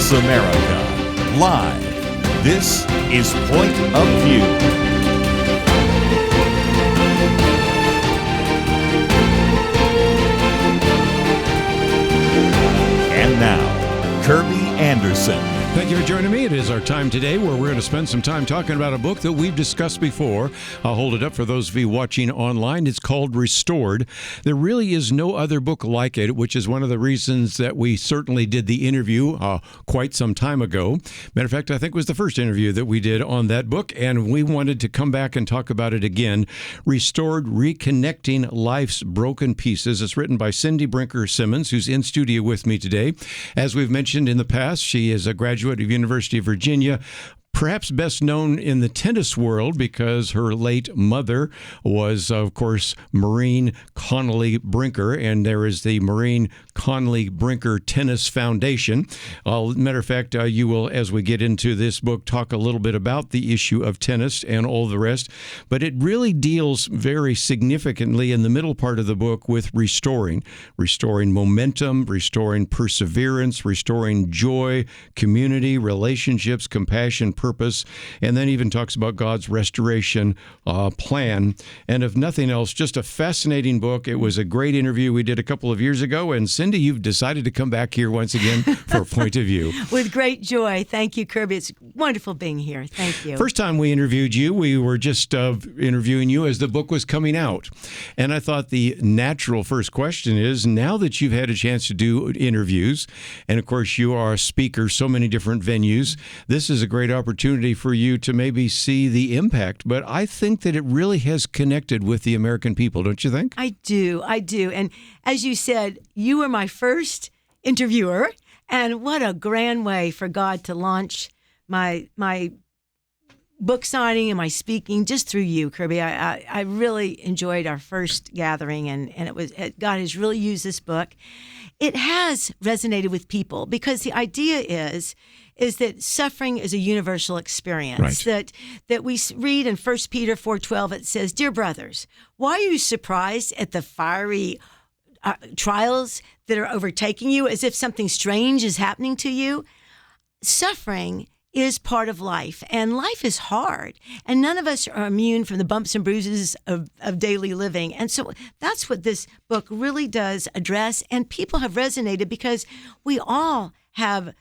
Voice America. Live. This is Point of View. And now, Kerby Anderson. Thank you for joining me. It is our time today where we're going to spend some time talking about a book that we've discussed before. I'll hold it up for those of you watching online. It's called Restored. There really is no other book like it, which is one of the reasons that we certainly did the interview quite some time ago. Matter of fact, I think it was the first interview that we did on that book, and we wanted to come back and talk about it again. Restored, Reconnecting Life's Broken Pieces. It's written by Cindy Brinker Simmons, who's in studio with me today. As we've mentioned in the past, she is a graduate of University of Virginia, perhaps best known in the tennis world because her late mother was, of course, Maureen Connolly Brinker, and there is the Maureen Connolly Brinker Tennis Foundation. Matter of fact, you will, as we get into this book, talk a little bit about the issue of tennis and all the rest, but it really deals very significantly in the middle part of the book with restoring momentum, restoring perseverance, restoring joy, community, relationships, compassion, purpose, and then even talks about God's restoration plan. And if nothing else, just a fascinating book. It was a great interview we did a couple of years ago. And Cindy, you've decided to come back here once again for a Point of View. With great joy. Thank you, Kerby. It's wonderful being here. Thank you. First time we interviewed you, we were just interviewing you as the book was coming out. And I thought the natural first question is, now that you've had a chance to do interviews, and of course you are a speaker, so many different venues, this is a great opportunity for you to maybe see the impact. But I think that it really has connected with the American people, don't you think? I do. And as you said, you were my first interviewer, and what a grand way for God to launch my book signing and my speaking just through you, Kerby. I really enjoyed our first gathering, and God has really used this book. It has resonated with people because the idea is that suffering is a universal experience. Right. That we read in 1 Peter 4:12, it says, "Dear brothers, why are you surprised at the fiery trials that are overtaking you as if something strange is happening to you?" Suffering is part of life, and life is hard, and none of us are immune from the bumps and bruises of daily living. And so that's what this book really does address, and people have resonated because we all have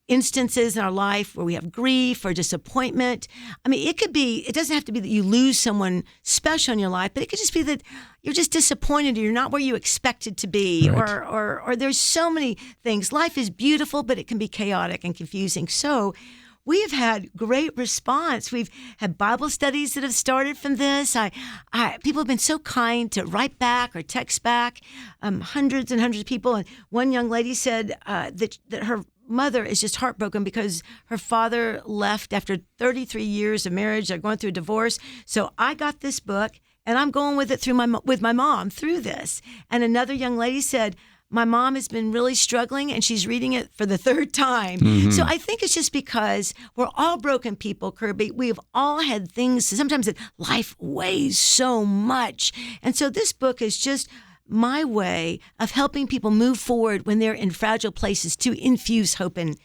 instances in our life where we have grief or disappointment. I mean, it doesn't have to be that you lose someone special in your life, but it could just be that you're just disappointed or you're not where you expected to be, right. or there's so many things. Life is beautiful, but it can be chaotic and confusing. So we have had great response. We've had Bible studies that have started from this. People have been so kind to write back or text back, hundreds and hundreds of people. And one young lady said that her mother is just heartbroken because her father left after 33 years of marriage. They're going through a divorce. So I got this book, and I'm going with it with my mom through this. And another young lady said, my mom has been really struggling, and she's reading it for the third time. Mm-hmm. So I think it's just because we're all broken people, Kerby. We've all had things, sometimes that life weighs so much. And so this book is just my way of helping people move forward when they're in fragile places to infuse hope and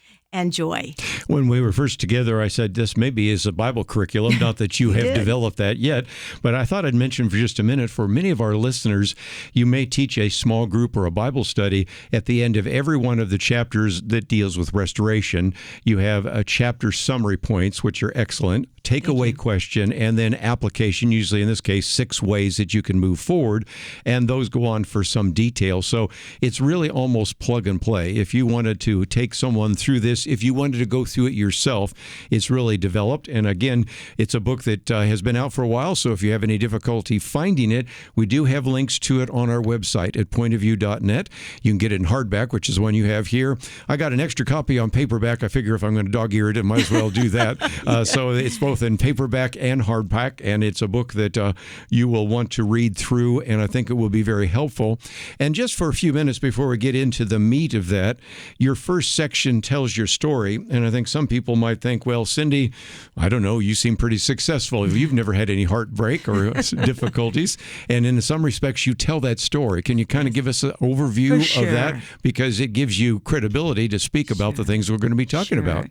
joy. When we were first together, I said this maybe is a Bible curriculum, not that you have developed that yet, but I thought I'd mention for just a minute, for many of our listeners, you may teach a small group or a Bible study at the end of every one of the chapters that deals with restoration. You have a chapter summary points, which are excellent, takeaway question, and then application, usually in this case, 6 ways that you can move forward, and those go on for some detail. So it's really almost plug and play. If you wanted to take someone through this, if you wanted to go through it yourself, it's really developed. And again, it's a book that has been out for a while, so if you have any difficulty finding it, we do have links to it on our website at pointofview.net. You can get it in hardback, which is the one you have here. I got an extra copy on paperback. I figure if I'm going to dog-ear it, I might as well do that. So it's both in paperback and hardback, and it's a book that you will want to read through, and I think it will be very helpful. And just for a few minutes before we get into the meat of that, your first section tells your story. And I think some people might think, well, Cindy, I don't know, you seem pretty successful. You've never had any heartbreak or difficulties. And in some respects, you tell that story. Can you kind of give us an overview of that? Because it gives you credibility to speak about the things we're going to be talking about.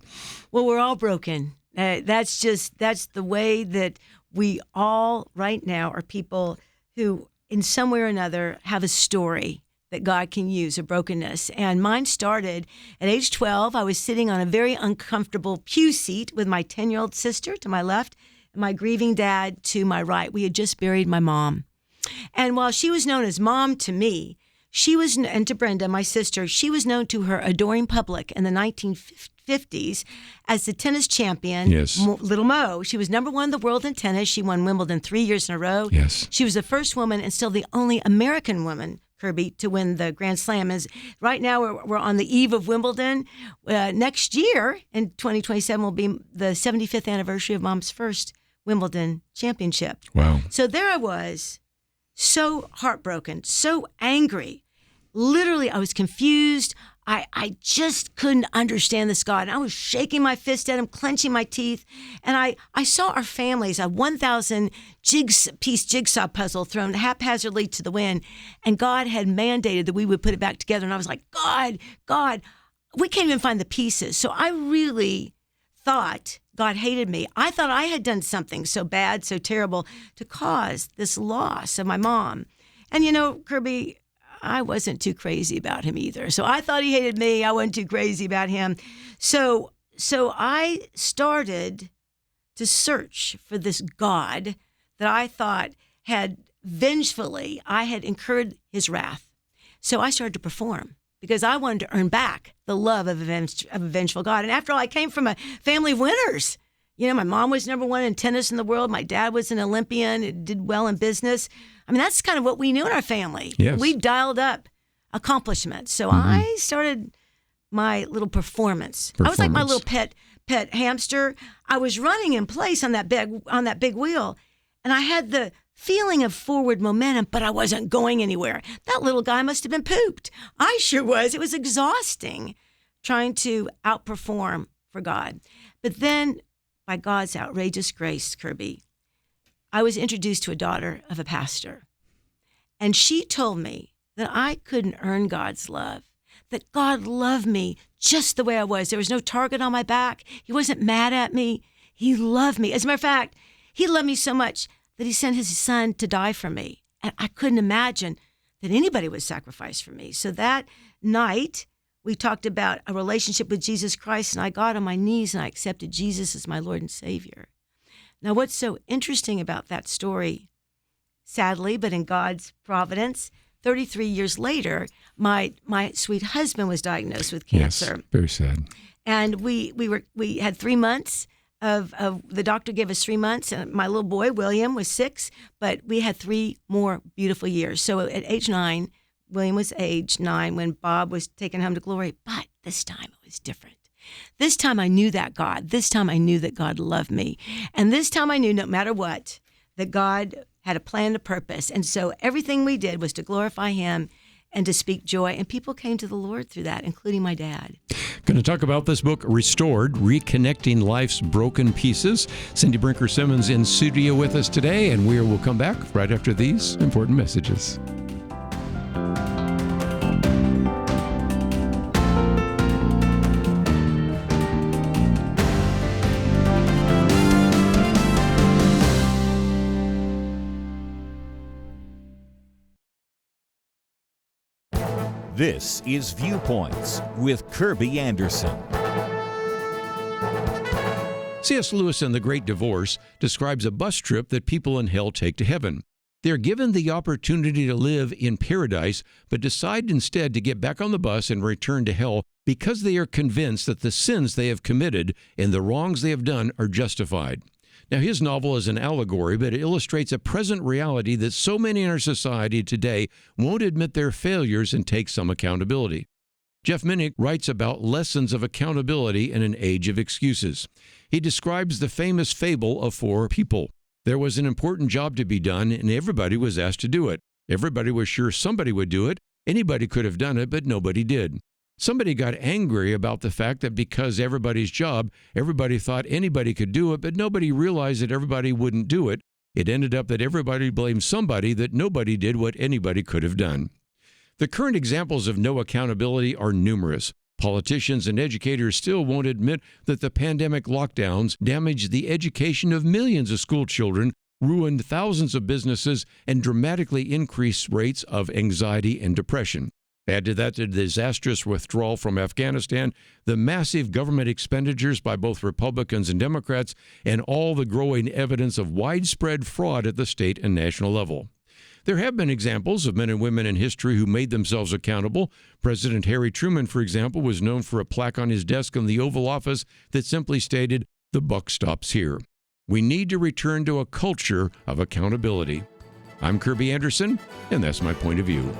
Well, we're all broken. That's the way that we all right now are people who in some way or another have a story that God can use, a brokenness. And mine started at age 12. I was sitting on a very uncomfortable pew seat with my 10-year-old sister to my left and my grieving dad to my right. We had just buried my mom. And while she was known as Mom to me, and to Brenda, my sister, she was known to her adoring public in the 1950s as the tennis champion, Little Mo. She was number one in the world in tennis. She won Wimbledon 3 years in a row. Yes. She was the first woman and still the only American woman, Kerby, to win the Grand Slam. Right now, we're on the eve of Wimbledon. Next year, in 2027, will be the 75th anniversary of Mom's first Wimbledon championship. Wow. So there I was, so heartbroken, so angry. Literally, I was confused. I just couldn't understand this God. And I was shaking my fist at him, clenching my teeth. And I saw our families, a 1,000-piece jigsaw puzzle thrown haphazardly to the wind. And God had mandated that we would put it back together. And I was like, God, we can't even find the pieces. So I really thought God hated me. I thought I had done something so bad, so terrible to cause this loss of my mom. And Kerby, I wasn't too crazy about him either. So I thought he hated me. I wasn't too crazy about him. So I started to search for this God that I thought had vengefully, I had incurred his wrath. So I started to perform because I wanted to earn back the love of a vengeful God. And after all, I came from a family of winners. My mom was number one in tennis in the world. My dad was an Olympian, did well in business. I mean, that's kind of what we knew in our family. Yes. We dialed up accomplishments. So I started my little performance. I was like my little pet hamster. I was running in place on that big wheel, and I had the feeling of forward momentum, but I wasn't going anywhere. That little guy must have been pooped. I sure was. It was exhausting trying to outperform for God. But then, by God's outrageous grace, Kerby, I was introduced to a daughter of a pastor. And she told me that I couldn't earn God's love, that God loved me just the way I was. There was no target on my back. He wasn't mad at me. He loved me. As a matter of fact, he loved me so much that he sent his son to die for me. And I couldn't imagine that anybody would sacrifice for me. So that night, we talked about a relationship with Jesus Christ, and I got on my knees and I accepted Jesus as my Lord and Savior. Now, what's so interesting about that story, sadly, but in God's providence, 33 years later, my sweet husband was diagnosed with cancer. Yes, very sad. And we had 3 months of the doctor gave us 3 months, and my little boy, William, was 6, but we had 3 more beautiful years. So at age 9, William was age 9 when Bob was taken home to glory, but this time it was different. This time I knew that God. This time I knew that God loved me. And this time I knew no matter what, that God had a plan, a purpose. And so everything we did was to glorify him and to speak joy. And people came to the Lord through that, including my dad. Going to talk about this book, Restored, Reconnecting Life's Broken Pieces. Cindy Brinker Simmons in studio with us today, and we will come back right after these important messages. This is Viewpoints with Kerby Anderson. C.S. Lewis in The Great Divorce describes a bus trip that people in hell take to heaven. They are given the opportunity to live in paradise, but decide instead to get back on the bus and return to hell because they are convinced that the sins they have committed and the wrongs they have done are justified. Now, his novel is an allegory, but it illustrates a present reality that so many in our society today won't admit their failures and take some accountability. Jeff Minnick writes about lessons of accountability in an age of excuses. He describes the famous fable of 4 people. There was an important job to be done, and everybody was asked to do it. Everybody was sure somebody would do it. Anybody could have done it, but nobody did. Somebody got angry about the fact that because everybody's job, everybody thought anybody could do it, but nobody realized that everybody wouldn't do it. It ended up that everybody blamed somebody that nobody did what anybody could have done. The current examples of no accountability are numerous. Politicians and educators still won't admit that the pandemic lockdowns damaged the education of millions of school children, ruined thousands of businesses, and dramatically increased rates of anxiety and depression. Add to that the disastrous withdrawal from Afghanistan, the massive government expenditures by both Republicans and Democrats, and all the growing evidence of widespread fraud at the state and national level. There have been examples of men and women in history who made themselves accountable. President Harry Truman, for example, was known for a plaque on his desk in the Oval Office that simply stated, "The buck stops here." We need to return to a culture of accountability. I'm Kerby Anderson, and that's my point of view.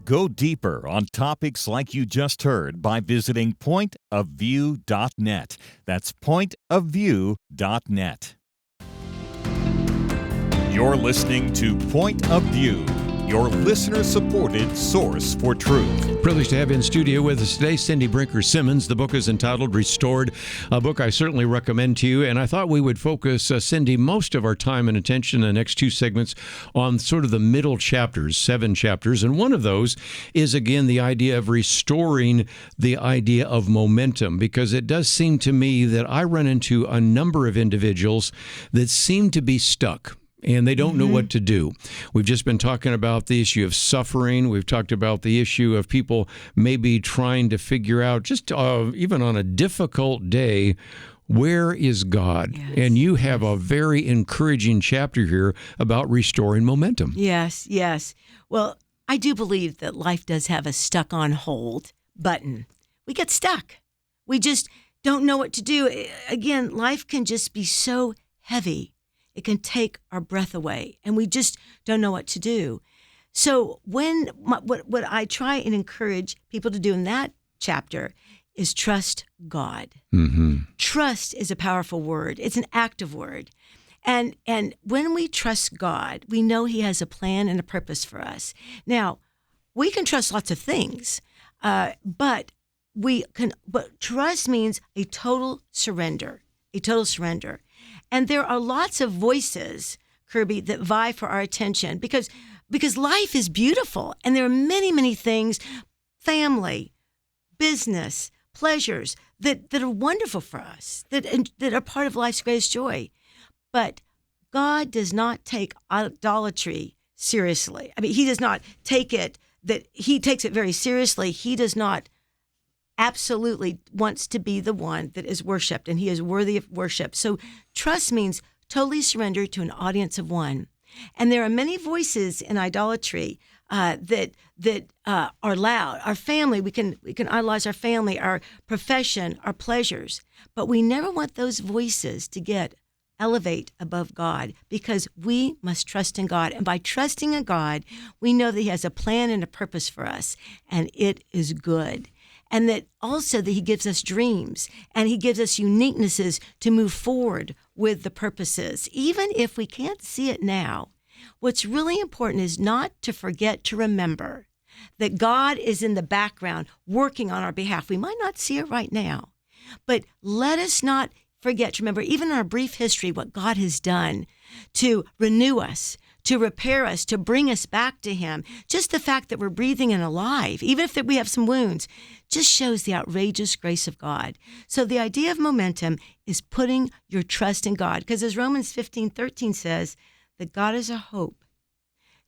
Go deeper on topics like you just heard by visiting pointofview.net. That's pointofview.net. You're listening to Point of View, your listener-supported source for truth. Privileged to have in studio with us today Cindy Brinker Simmons. The book is entitled Restored, a book I certainly recommend to you. And I thought we would focus, Cindy, most of our time and attention in the next two segments on sort of the middle chapters, 7 chapters. And one of those is, again, the idea of restoring the idea of momentum, because it does seem to me that I run into a number of individuals that seem to be stuck, and they don't know what to do. We've just been talking about the issue of suffering. We've talked about the issue of people maybe trying to figure out, just even on a difficult day, where is God? Yes. And you have a very encouraging chapter here about restoring momentum. Yes, yes. Well, I do believe that life does have a stuck on hold button. We get stuck. We just don't know what to do. Again, life can just be so heavy. It can take our breath away, and we just don't know what to do. So what I try and encourage people to do in that chapter is trust God. Mm-hmm. Trust is a powerful word. It's an active word. And when we trust God, we know He has a plan and a purpose for us. Now, we can trust lots of things, but trust means a total surrender, And there are lots of voices, Kerby, that vie for our attention because life is beautiful, and there are many, many things, family, business, pleasures that are wonderful for us, that are part of life's greatest joy. But God does not take idolatry seriously. I mean, He does not take it, that He takes it very seriously. He does not absolutely wants to be the one that is worshiped, and He is worthy of worship. So trust means totally surrender to an audience of one. And there are many voices in idolatry that are loud. Our family, we can idolize our family, our profession, our pleasures, but we never want those voices to elevate above God, because we must trust in God. And by trusting in God, we know that He has a plan and a purpose for us, and it is good. And that also that He gives us dreams, and He gives us uniquenesses to move forward with the purposes. Even if we can't see it now, what's really important is not to forget to remember that God is in the background working on our behalf. We might not see it right now, but let us not forget to remember, even in our brief history, what God has done to renew us, to repair us, to bring us back to Him. Just the fact that we're breathing and alive, even if we have some wounds, just shows the outrageous grace of God. So the idea of momentum is putting your trust in God, because as Romans 15:13 says, that God is a hope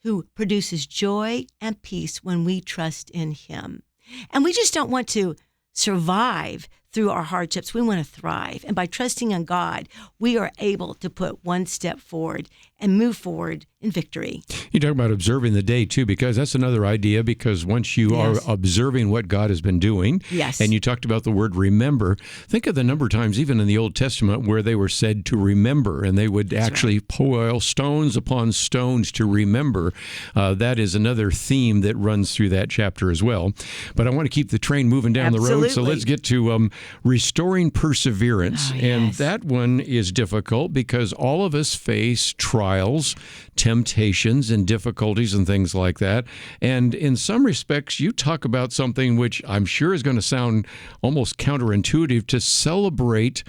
who produces joy and peace when we trust in Him. And we just don't want to survive through our hardships. We want to thrive. And by trusting in God, we are able to put one step forward and move forward in victory. You talk about observing the day, too, because that's another idea, because once you are observing what God has been doing, and you talked about the word remember, think of the number of times, even in the Old Testament, where they were said to remember, and they would actually pile stones upon stones to remember. That is another theme that runs through that chapter as well. But I want to keep the train moving down the road, so let's get to Restoring Perseverance. Oh, And yes. that one is difficult because all of us face trials, temptations, and difficulties and things like that. And in some respects, you talk about something which I'm sure is going to sound almost counterintuitive, to celebrate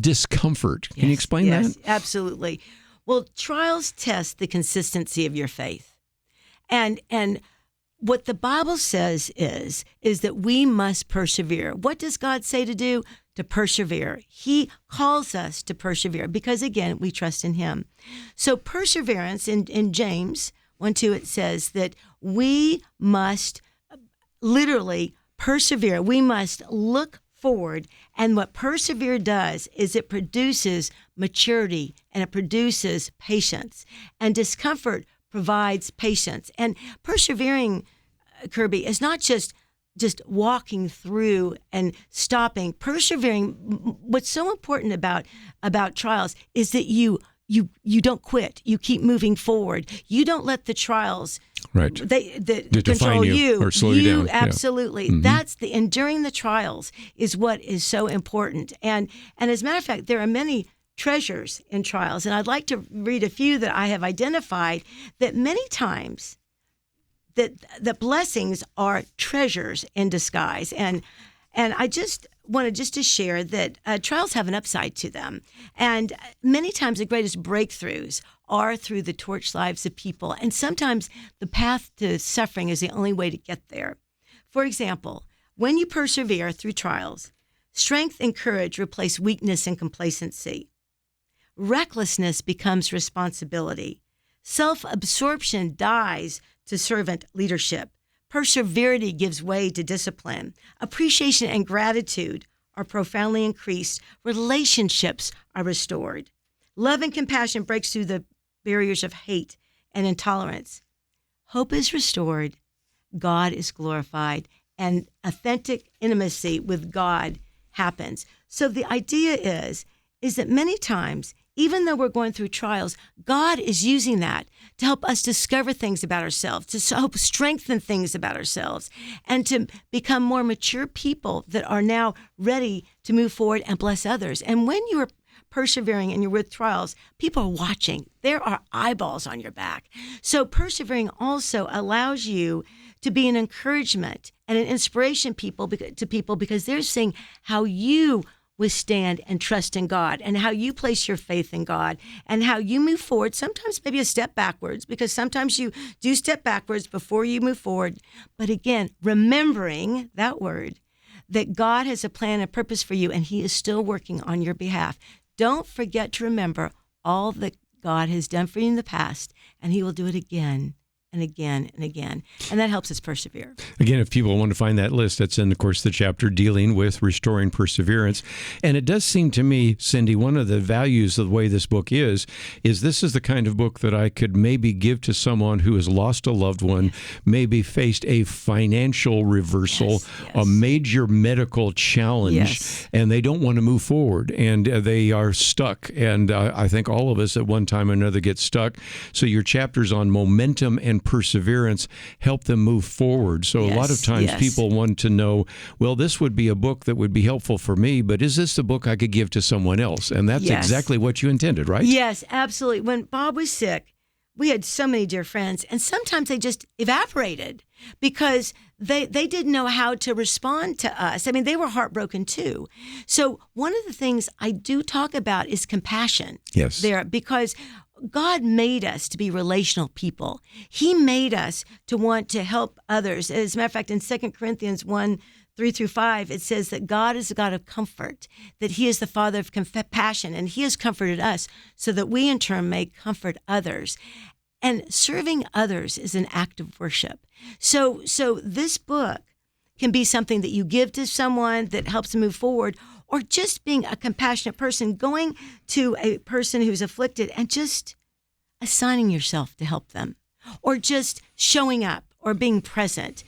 discomfort. Can you explain that? Yes, absolutely. Well, trials test the consistency of your faith. And what the Bible says is that we must persevere. What does God say to do? To persevere. He calls us to persevere because, again, we trust in him. So perseverance, in James 1:2, it says that we must literally persevere. We must look forward. And what persevere does is it produces maturity and it produces patience. And discomfort provides patience. And persevering, Kerby, is not just walking through and stopping. Persevering, what's so important about trials is that you don't quit. You keep moving forward. You don't let the trials that control you or slow you down. Absolutely. Yeah. That's the enduring the trials is what is so important. And as a matter of fact, there are many treasures in trials. And I'd like to read a few that I have identified that many times that the blessings are treasures in disguise. And I just wanted to share that trials have an upside to them. And many times the greatest breakthroughs are through the torched lives of people. And sometimes the path to suffering is the only way to get there. For example, when you persevere through trials, strength and courage replace weakness and complacency. Recklessness becomes responsibility. Self-absorption dies to servant leadership. Perseverity gives way to discipline. Appreciation and gratitude are profoundly increased. Relationships are restored. Love and compassion breaks through the barriers of hate and intolerance. Hope is restored. God is glorified. And authentic intimacy with God happens. So the idea is that many times, even though we're going through trials, God is using that to help us discover things about ourselves, to help strengthen things about ourselves, and to become more mature people that are now ready to move forward and bless others. And when you're persevering and you're with trials, people are watching. There are eyeballs on your back. So persevering also allows you to be an encouragement and an inspiration to people because they're seeing how you withstand and trust in God and how you place your faith in God and how you move forward, sometimes maybe a step backwards, because sometimes you do step backwards before you move forward. But again, remembering that word, that God has a plan and purpose for you and he is still working on your behalf. Don't forget to remember all that God has done for you in the past, and he will do it again and again and again. And that helps us persevere. Again, if people want to find that list, that's in, of course, the chapter dealing with restoring perseverance. And it does seem to me, Cindy, one of the values of the way this book is this is the kind of book that I could maybe give to someone who has lost a loved one, maybe faced a financial reversal, a major medical challenge, and they don't want to move forward, and they are stuck. And I think all of us at one time or another get stuck. So your chapters on momentum and perseverance help them move forward. So a lot of times people want to know, well, this would be a book that would be helpful for me, but is this the book I could give to someone else? And that's exactly what you intended, right? Yes, absolutely. When Bob was sick, we had so many dear friends, and sometimes they just evaporated because they didn't know how to respond to us. I mean, they were heartbroken too. So one of the things I do talk about is compassion there, because God made us to be relational people. He made us to want to help others. As a matter of fact, in 2 Corinthians 1:3-5, it says that God is a God of comfort, that he is the Father of compassion, and he has comforted us so that we in turn may comfort others. And serving others is an act of worship. So this book can be something that you give to someone that helps them move forward, or just being a compassionate person, going to a person who's afflicted and just assigning yourself to help them, or just showing up or being present,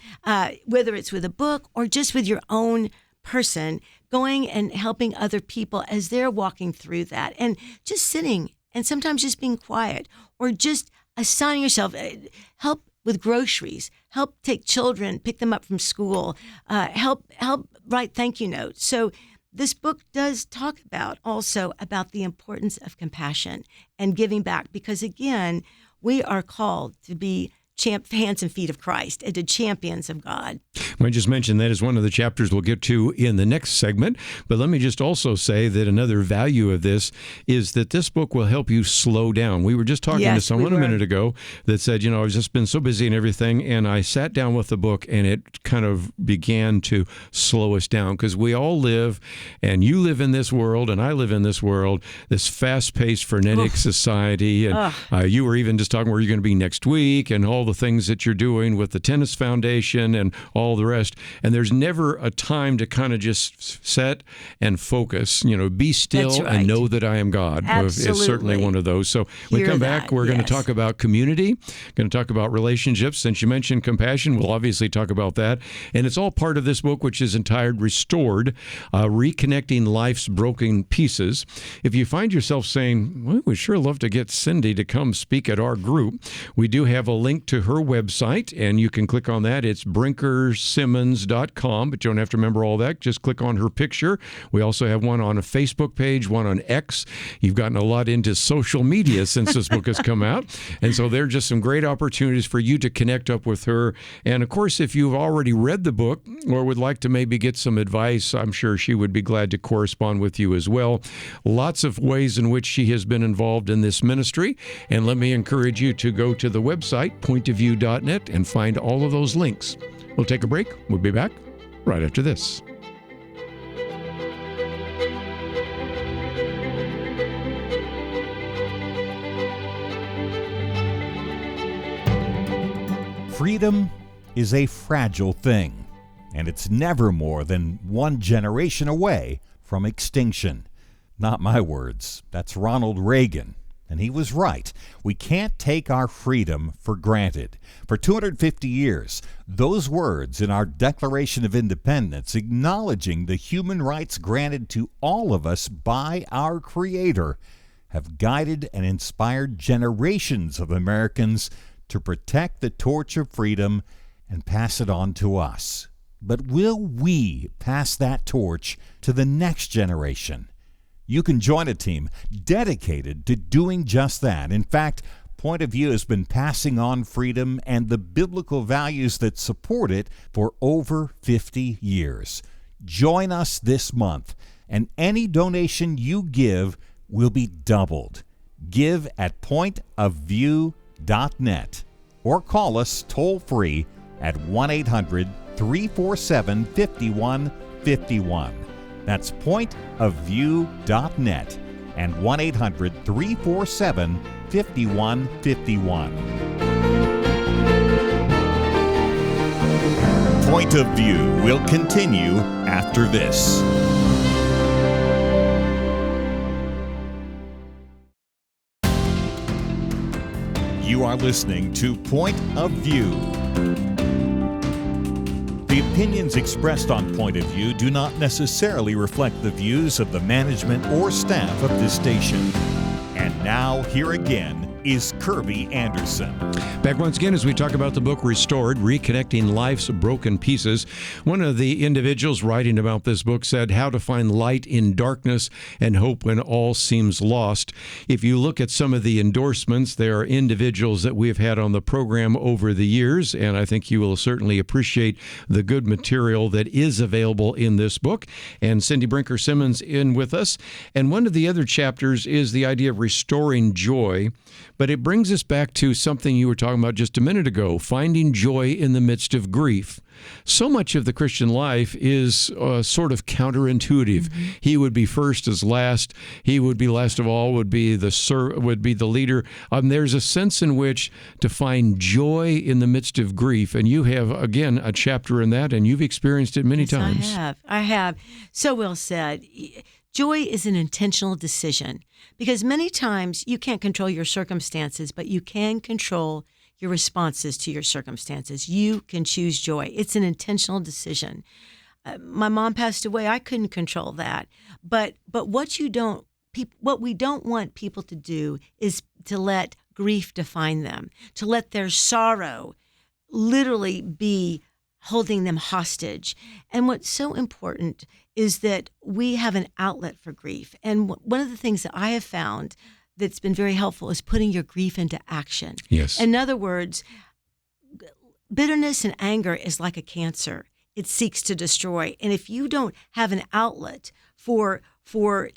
whether it's with a book or just with your own person, going and helping other people as they're walking through that, and just sitting and sometimes just being quiet, or just assigning yourself. with groceries, help take children, pick them up from school, help write thank you notes. So this book does talk also about the importance of compassion and giving back, because again, we are called to be hands and feet of Christ and to champions of God. I just mentioned that is one of the chapters we'll get to in the next segment. But let me just also say that another value of this is that this book will help you slow down. We were just talking to someone a minute ago that said, I've just been so busy and everything, and I sat down with the book and it kind of began to slow us down, because we all live, and you live in this world and I live in this world, this fast-paced, frenetic society. And you were even just talking where you're going to be next week and all the things that you're doing with the Tennis Foundation and all the rest. And there's never a time to kind of just set and focus, be still and know that I am God. Absolutely. It's certainly one of those. So when we come back, we're going to talk about community, going to talk about relationships. Since you mentioned compassion, we'll obviously talk about that. And it's all part of this book, which is entitled Restored, Reconnecting Life's Broken Pieces. If you find yourself saying, well, we'd sure love to get Cindy to come speak at our group, we do have a link to her website, and you can click on that. It's brinkersimmons.com, but you don't have to remember all that. Just click on her picture. We also have one on a Facebook page, one on X. You've gotten a lot into social media since this book has come out, and so there are just some great opportunities for you to connect up with her. And of course, if you've already read the book or would like to maybe get some advice, I'm sure she would be glad to correspond with you as well. Lots of ways in which she has been involved in this ministry, and let me encourage you to go to the website, pointofview.net, and find all of those links. We'll take a break. We'll be back right after this. Freedom is a fragile thing, and it's never more than one generation away from extinction. Not my words. That's Ronald Reagan. And he was right. We can't take our freedom for granted. For 250 years, those words in our Declaration of Independence, acknowledging the human rights granted to all of us by our Creator, have guided and inspired generations of Americans to protect the torch of freedom and pass it on to us. But will we pass that torch to the next generation? You can join a team dedicated to doing just that. In fact, Point of View has been passing on freedom and the biblical values that support it for over 50 years. Join us this month, and any donation you give will be doubled. Give at pointofview.net or call us toll-free at 1-800-347-5151. That's pointofview.net and 1-800-347-5151. Point of View will continue after this. You are listening to Point of View. The opinions expressed on Point of View do not necessarily reflect the views of the management or staff of this station. And now, here again is Kerby Anderson. Back once again as we talk about the book Restored, Reconnecting Life's Broken Pieces. One of the individuals writing about this book said, how to find light in darkness and hope when all seems lost. If you look at some of the endorsements, there are individuals that we've had on the program over the years, and I think you will certainly appreciate the good material that is available in this book. And Cindy Brinker Simmons in with us. And one of the other chapters is the idea of restoring joy. But it brings us back to something you were talking about just a minute ago, finding joy in the midst of grief. So much of the Christian life is sort of counterintuitive. Mm-hmm. He would be first as last. He would be last of all, would be the leader. There's a sense in which to find joy in the midst of grief. And you have, again, a chapter in that, and you've experienced it many times. I have. So well said. Joy is an intentional decision, because many times you can't control your circumstances, but you can control your responses to your circumstances. You can choose joy. It's an intentional decision. My mom passed away. I couldn't control that. But what we don't want people to do is to let grief define them, to let their sorrow literally be holding them hostage. And what's so important is that we have an outlet for grief. And one of the things that I have found that's been very helpful is putting your grief into action. Yes. In other words, bitterness and anger is like a cancer. It seeks to destroy. And if you don't have an outlet for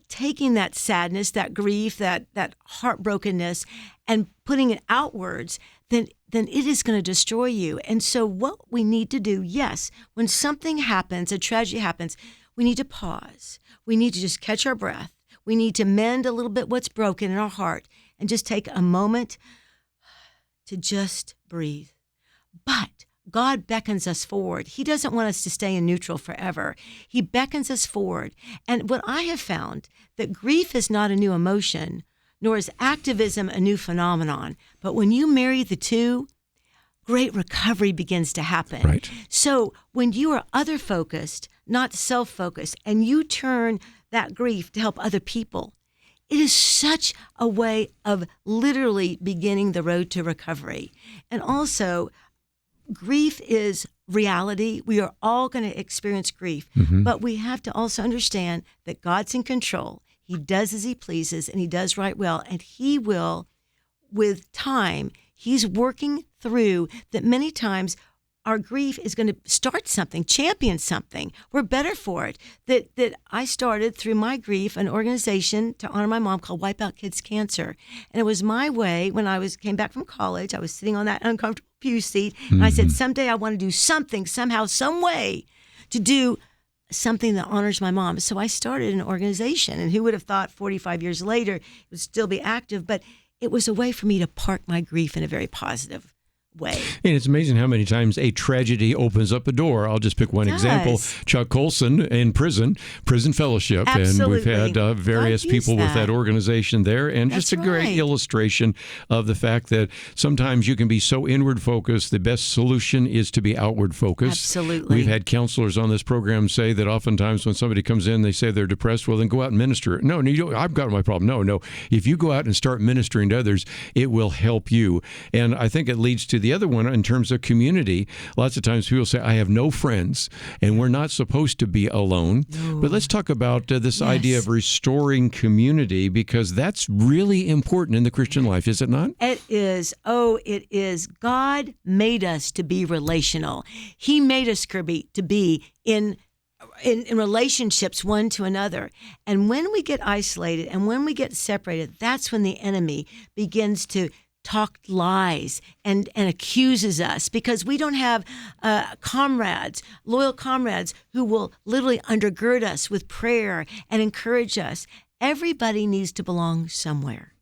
taking that sadness, that grief, that heartbrokenness, and putting it outwards, then it is going to destroy you. And so what we need to do, yes, when something happens, a tragedy happens, we need to pause. We need to just catch our breath. We need to mend a little bit what's broken in our heart and just take a moment to just breathe. But God beckons us forward. He doesn't want us to stay in neutral forever. He beckons us forward. And what I have found, that grief is not a new emotion, nor is activism a new phenomenon. But when you marry the two, great recovery begins to happen. Right. So when you are other-focused, not self-focused, and you turn that grief to help other people, it is such a way of literally beginning the road to recovery. And also, grief is reality. We are all going to experience grief, but we have to also understand that God's in control. He does as he pleases, and he does right well, and he will, with time, he's working through that. Many times our grief is going to start something, champion something. We're better for it. That I started through my grief an organization to honor my mom called Wipe Out Kids Cancer. And it was my way. When I came back from college, I was sitting on that uncomfortable pew seat, and I said, someday I want to do something, somehow, some way to do something that honors my mom. So I started an organization, and who would have thought 45 years later it would still be active, but it was a way for me to park my grief in a very positive way. And it's amazing how many times a tragedy opens up a door. I'll just pick one example. Chuck Colson in prison fellowship. Absolutely. And we've had various people with that organization there. And That's just a great illustration of the fact that sometimes you can be so inward focused. The best solution is to be outward focused. Absolutely. We've had counselors on this program say that oftentimes when somebody comes in, they say they're depressed. Well, then go out and minister. No, you don't, I've got my problem. No. If you go out and start ministering to others, it will help you. And I think it leads to the other one in terms of community. Lots of times people say, I have no friends, and we're not supposed to be alone. No. But let's talk about this idea of restoring community, because that's really important in the Christian life, is it not? It is. Oh, it is. God made us to be relational. He made us, Kerby, to be in relationships one to another. And when we get isolated and when we get separated, that's when the enemy begins to talk lies and accuses us, because we don't have comrades, loyal comrades who will literally undergird us with prayer and encourage us. Everybody needs to belong somewhere.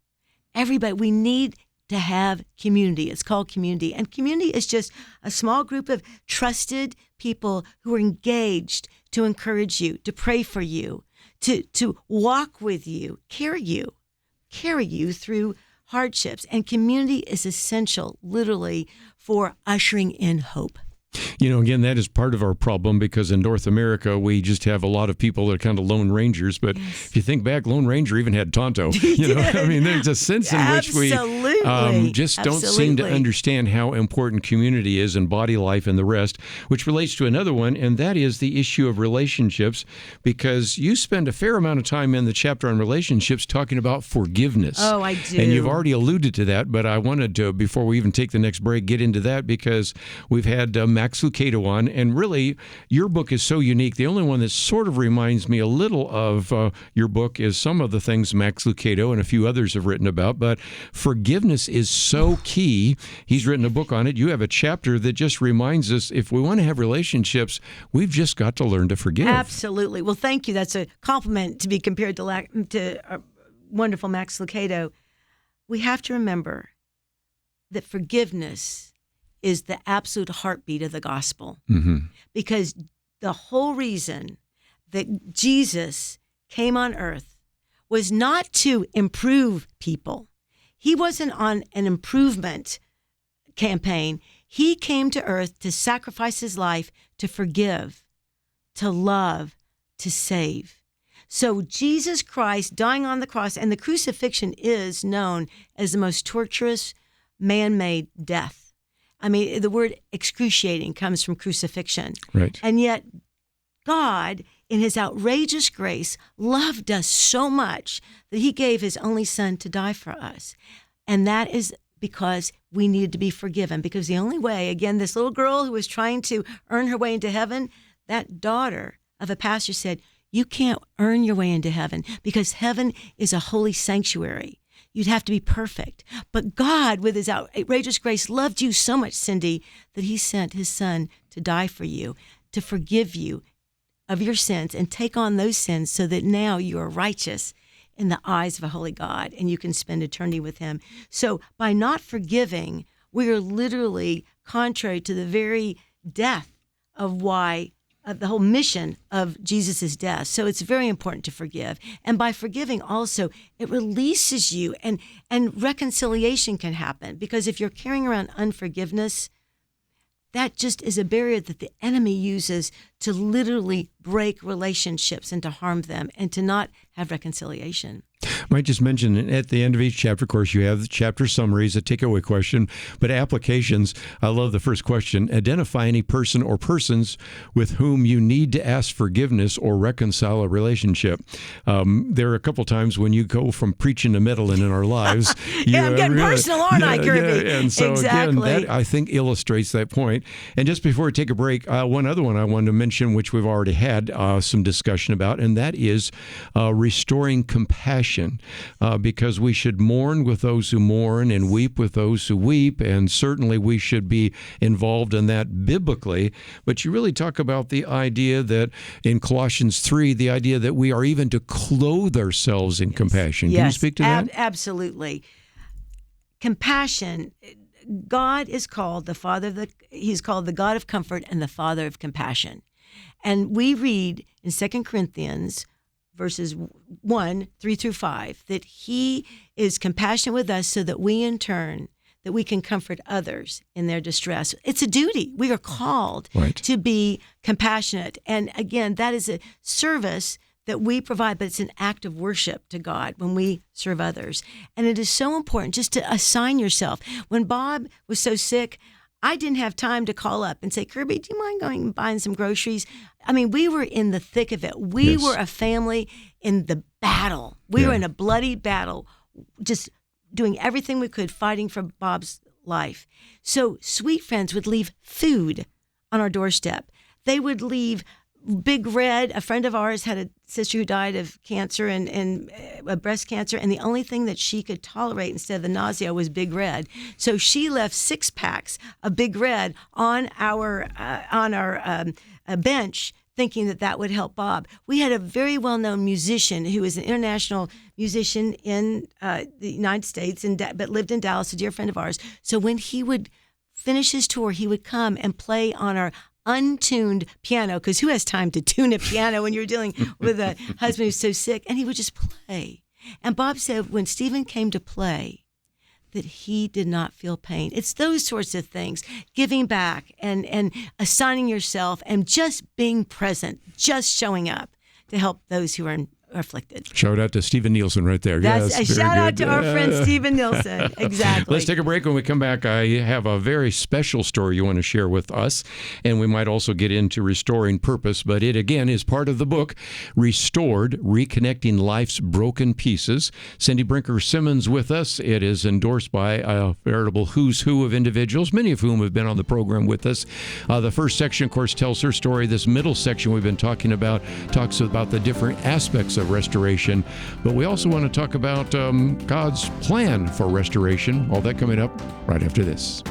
Everybody. We need to have community. It's called community. And community is just a small group of trusted people who are engaged to encourage you, to pray for you, to walk with you, carry you through hardships. And community is essential, literally, for ushering in hope. You know, again, that is part of our problem, because in North America, we just have a lot of people that are kind of lone rangers. But if you think back, Lone Ranger even had Tonto. You know, I mean, there's a sense in which we just don't seem to understand how important community is in body life and the rest, which relates to another one, and that is the issue of relationships, because you spend a fair amount of time in the chapter on relationships talking about forgiveness. Oh, I do. And you've already alluded to that, but I wanted to, before we even take the next break, get into that, because we've had Max Lucado on, and really, your book is so unique. The only one that sort of reminds me a little of your book is some of the things Max Lucado and a few others have written about, but forgiveness is so key. He's written a book on it. You have a chapter that just reminds us, if we want to have relationships, we've just got to learn to forgive. Absolutely. Well, thank you. That's a compliment to be compared to wonderful Max Lucado. We have to remember that forgiveness is the absolute heartbeat of the gospel. Because the whole reason that Jesus came on earth was not to improve people. He wasn't on an improvement campaign. He came to earth to sacrifice his life, to forgive, to love, to save. So Jesus Christ dying on the cross, and the crucifixion is known as the most torturous man-made death. I mean, the word excruciating comes from crucifixion. Right. And yet God, in his outrageous grace, loved us so much that he gave his only son to die for us. And that is because we needed to be forgiven. Because the only way, again, this little girl who was trying to earn her way into heaven, that daughter of a pastor said, you can't earn your way into heaven because heaven is a holy sanctuary. You'd have to be perfect. But God, with his outrageous grace, loved you so much, Cindy, that he sent his son to die for you, to forgive you of your sins and take on those sins so that now you are righteous in the eyes of a holy God and you can spend eternity with him. So by not forgiving, we are literally contrary to the very death of the whole mission of Jesus' death. So it's very important to forgive. And by forgiving also, it releases you and reconciliation can happen. Because if you're carrying around unforgiveness, that just is a barrier that the enemy uses to literally break relationships and to harm them and to not have reconciliation. Might just mention at the end of each chapter, of course, you have the chapter summaries, a takeaway question, but applications. I love the first question. Identify any person or persons with whom you need to ask forgiveness or reconcile a relationship. There are a couple times when you go from preaching to meddling in our lives. Yeah, I'm getting personal, aren't I, Kerby? Yeah. And so exactly. Again, that I think illustrates that point. And just before we take a break, one other one I wanted to mention, which we've already had some discussion about, and that is restoring compassion. Because we should mourn with those who mourn and weep with those who weep, and certainly we should be involved in that biblically. But you really talk about the idea that in Colossians 3, the idea that we are even to clothe ourselves in compassion. Yes. Can you speak to that? Absolutely. Compassion, God is called the Father he's called the God of comfort and the Father of compassion. And we read in 2 Corinthians verses 1, 3 through 5, that he is compassionate with us so that we in turn, that we can comfort others in their distress. It's a duty. We are called to be compassionate. And again, that is a service that we provide, but it's an act of worship to God when we serve others. And it is so important just to assign yourself. When Bob was so sick, I didn't have time to call up and say, Kerby, do you mind going and buying some groceries? I mean, we were in the thick of it. We were a family in the battle. We were in a bloody battle, just doing everything we could, fighting for Bob's life. So Sweet Friends would leave food on our doorstep. They would leave Big Red. A friend of ours had a sister who died of cancer and breast cancer, and the only thing that she could tolerate instead of the nausea was Big Red. So she left 6 packs of Big Red on our bench, thinking that would help Bob. We had a very well-known musician who was an international musician in the United States, but lived in Dallas, a dear friend of ours. So when he would finish his tour, he would come and play on our untuned piano, because who has time to tune a piano when you're dealing with a husband who's so sick? And he would just play. And Bob said when Stephen came to play, that he did not feel pain. It's those sorts of things, giving back and assigning yourself and just being present, just showing up to help those who are afflicted. Shout out to Stephen Nielsen right there. That's yes, a shout out good. to our friend Stephen Nielsen. Exactly. Let's take a break. When we come back, I have a very special story you want to share with us, and we might also get into restoring purpose, but it again is part of the book, Restored, Reconnecting Life's Broken Pieces. Cindy Brinker Simmons with us. It is endorsed by a veritable who's who of individuals, many of whom have been on the program with us. The first section, of course, tells her story. This middle section we've been talking about talks about the different aspects of restoration, but we also want to talk about God's plan for restoration. All that coming up right after this.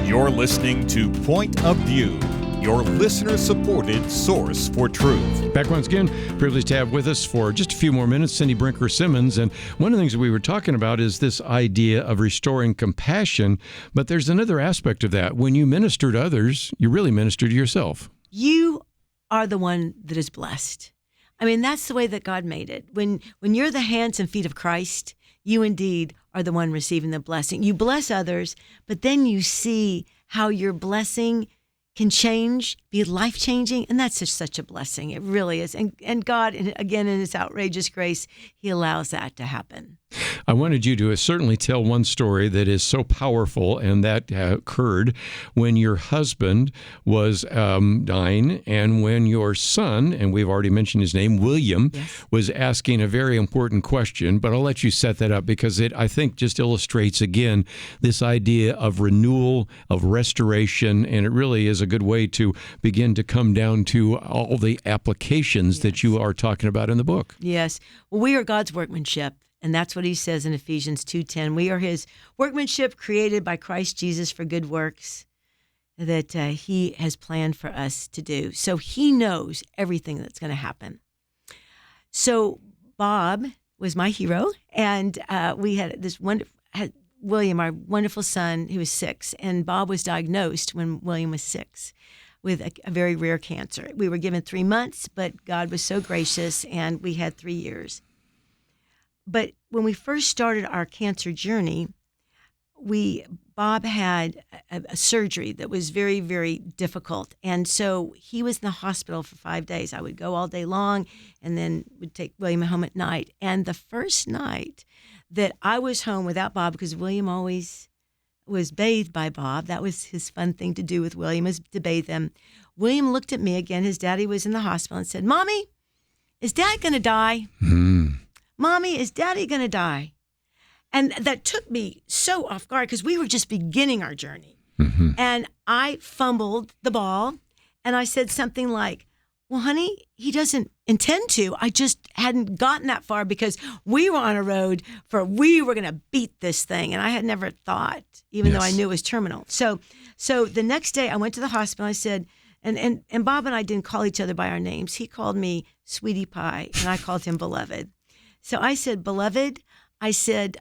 You're listening to Point of View, your listener-supported source for truth. Back once again, privileged to have with us for just a few more minutes, Cindy Brinker Simmons. And one of the things that we were talking about is this idea of restoring compassion. But there's another aspect of that. When you minister to others, you really minister to yourself. You are the one that is blessed. I mean, that's the way that God made it. When you're the hands and feet of Christ, you indeed are the one receiving the blessing. You bless others, but then you see how your blessing can change be life-changing, and that's just such a blessing. It really is. And God, again, in his outrageous grace, he allows that to happen. I wanted you to certainly tell one story that is so powerful, and that occurred when your husband was dying, and when your son, and we've already mentioned his name, William, Yes. was asking a very important question, but I'll let you set that up because it, I think, just illustrates again this idea of renewal, of restoration, and it really is a good way to begin to come down to all the applications that you are talking about in the book. Yes. Well, we are God's workmanship. And that's what he says in Ephesians 2:10. We are his workmanship created by Christ Jesus for good works that he has planned for us to do. So he knows everything that's going to happen. So Bob was my hero, and we had this William, our wonderful son, who was 6, and Bob was diagnosed when William was 6 with a very rare cancer. We were given 3 months, but God was so gracious, and we had 3 years. But when we first started our cancer journey, Bob had a surgery that was very, very difficult. And so he was in the hospital for 5 days. I would go all day long and then would take William home at night. And the first night that I was home without Bob, because William always was bathed by Bob, that was his fun thing to do with William, is to bathe him. William looked at me again. His daddy was in the hospital and said, "Mommy, is Dad going to die? Mommy, is Daddy going to die?" And that took me so off guard because we were just beginning our journey. And I fumbled the ball and I said something like, "Well, honey, he doesn't intend to. I just hadn't gotten that far because we were on a road we were going to beat this thing." And I had never thought, even though I knew it was terminal. So the next day I went to the hospital. I said, and Bob and I didn't call each other by our names. He called me Sweetie Pie and I called him Beloved. So I said, "Beloved," I said,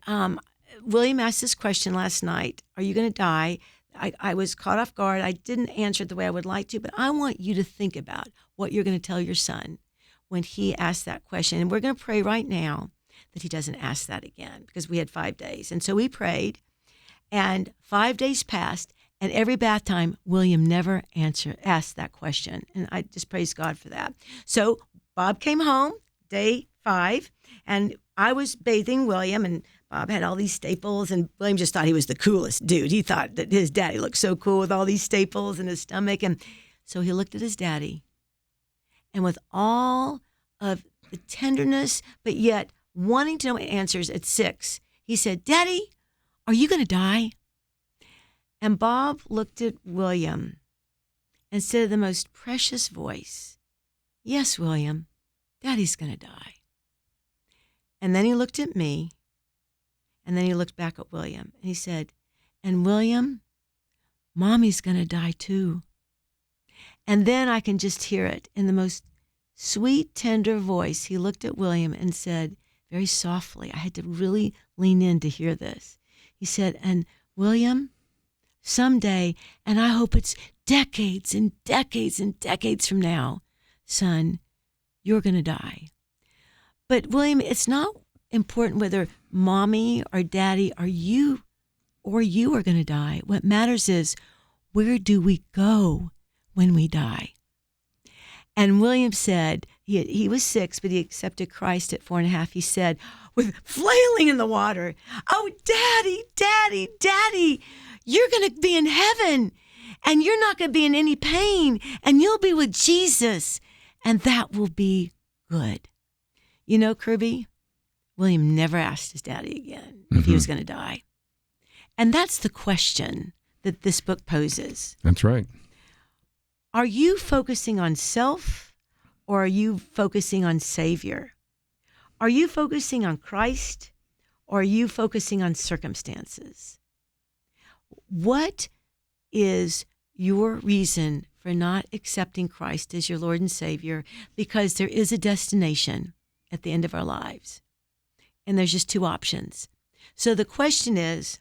"William asked this question last night. Are you going to die?" I was caught off guard. I didn't answer it the way I would like to, but I want you to think about what you're going to tell your son when he asks that question. And we're going to pray right now that he doesn't ask that again, because we had 5 days. And so we prayed, and 5 days passed, and every bath time, William never asked that question. And I just praise God for that. So Bob came home, day 5, and I was bathing William, and Bob had all these staples, and William just thought he was the coolest dude. He thought that his daddy looked so cool with all these staples in his stomach. And so he looked at his daddy, and with all of the tenderness, but yet wanting to know answers at 6, he said, "Daddy, are you going to die?" And Bob looked at William and said in the most precious voice, "Yes, William, Daddy's going to die." And then he looked at me, and then he looked back at William, and he said, "And William, Mommy's going to die too." And then I can just hear it in the most sweet, tender voice. He looked at William and said, very softly, I had to really lean in to hear this. He said, "And William, someday, and I hope it's decades and decades and decades from now, son, you're going to die. But William, it's not important whether Mommy or Daddy or you are going to die. What matters is, where do we go when we die?" And William said, he was 6, but he accepted Christ at 4.5. He said, with flailing in the water, "Oh, Daddy, Daddy, Daddy, you're going to be in heaven, and you're not going to be in any pain, and you'll be with Jesus, and that will be good." You know, Kerby, William never asked his daddy again if he was going to die. And that's the question that this book poses. That's right. Are you focusing on self, or are you focusing on Savior? Are you focusing on Christ, or are you focusing on circumstances? What is your reason for not accepting Christ as your Lord and Savior? Because there is a destination at the end of our lives, and there's just 2 options. So the question is,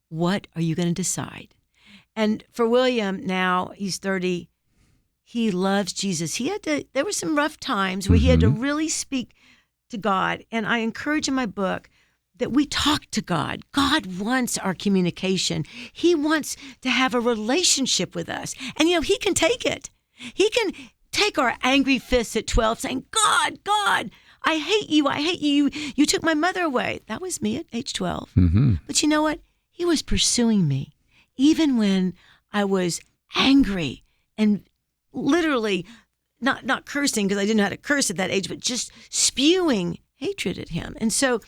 what are you going to decide? And for William, now he's 30, he loves Jesus. There were some rough times where he had to really speak to God. And I encourage in my book that we talk to God. God wants our communication. He wants to have a relationship with us. And, He can take it. He can take our angry fists at 12 saying, God, I hate you. I hate you. You took my mother away. That was me at age 12. Mm-hmm. But you know what? He was pursuing me. Even when I was angry and literally not cursing, because I didn't know how to curse at that age, but just spewing hatred at him. And so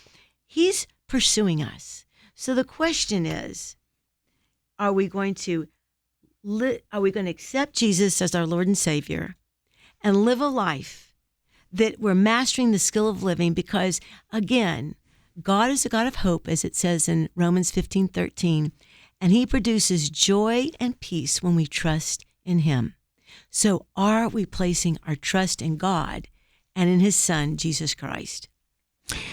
he's pursuing us. So the question is, are we going to accept Jesus as our Lord and Savior and live a life that we're mastering the skill of living? Because again, God is a God of hope, as it says in Romans 15:13, and he produces joy and peace when we trust in him. So are we placing our trust in God and in his Son, Jesus Christ?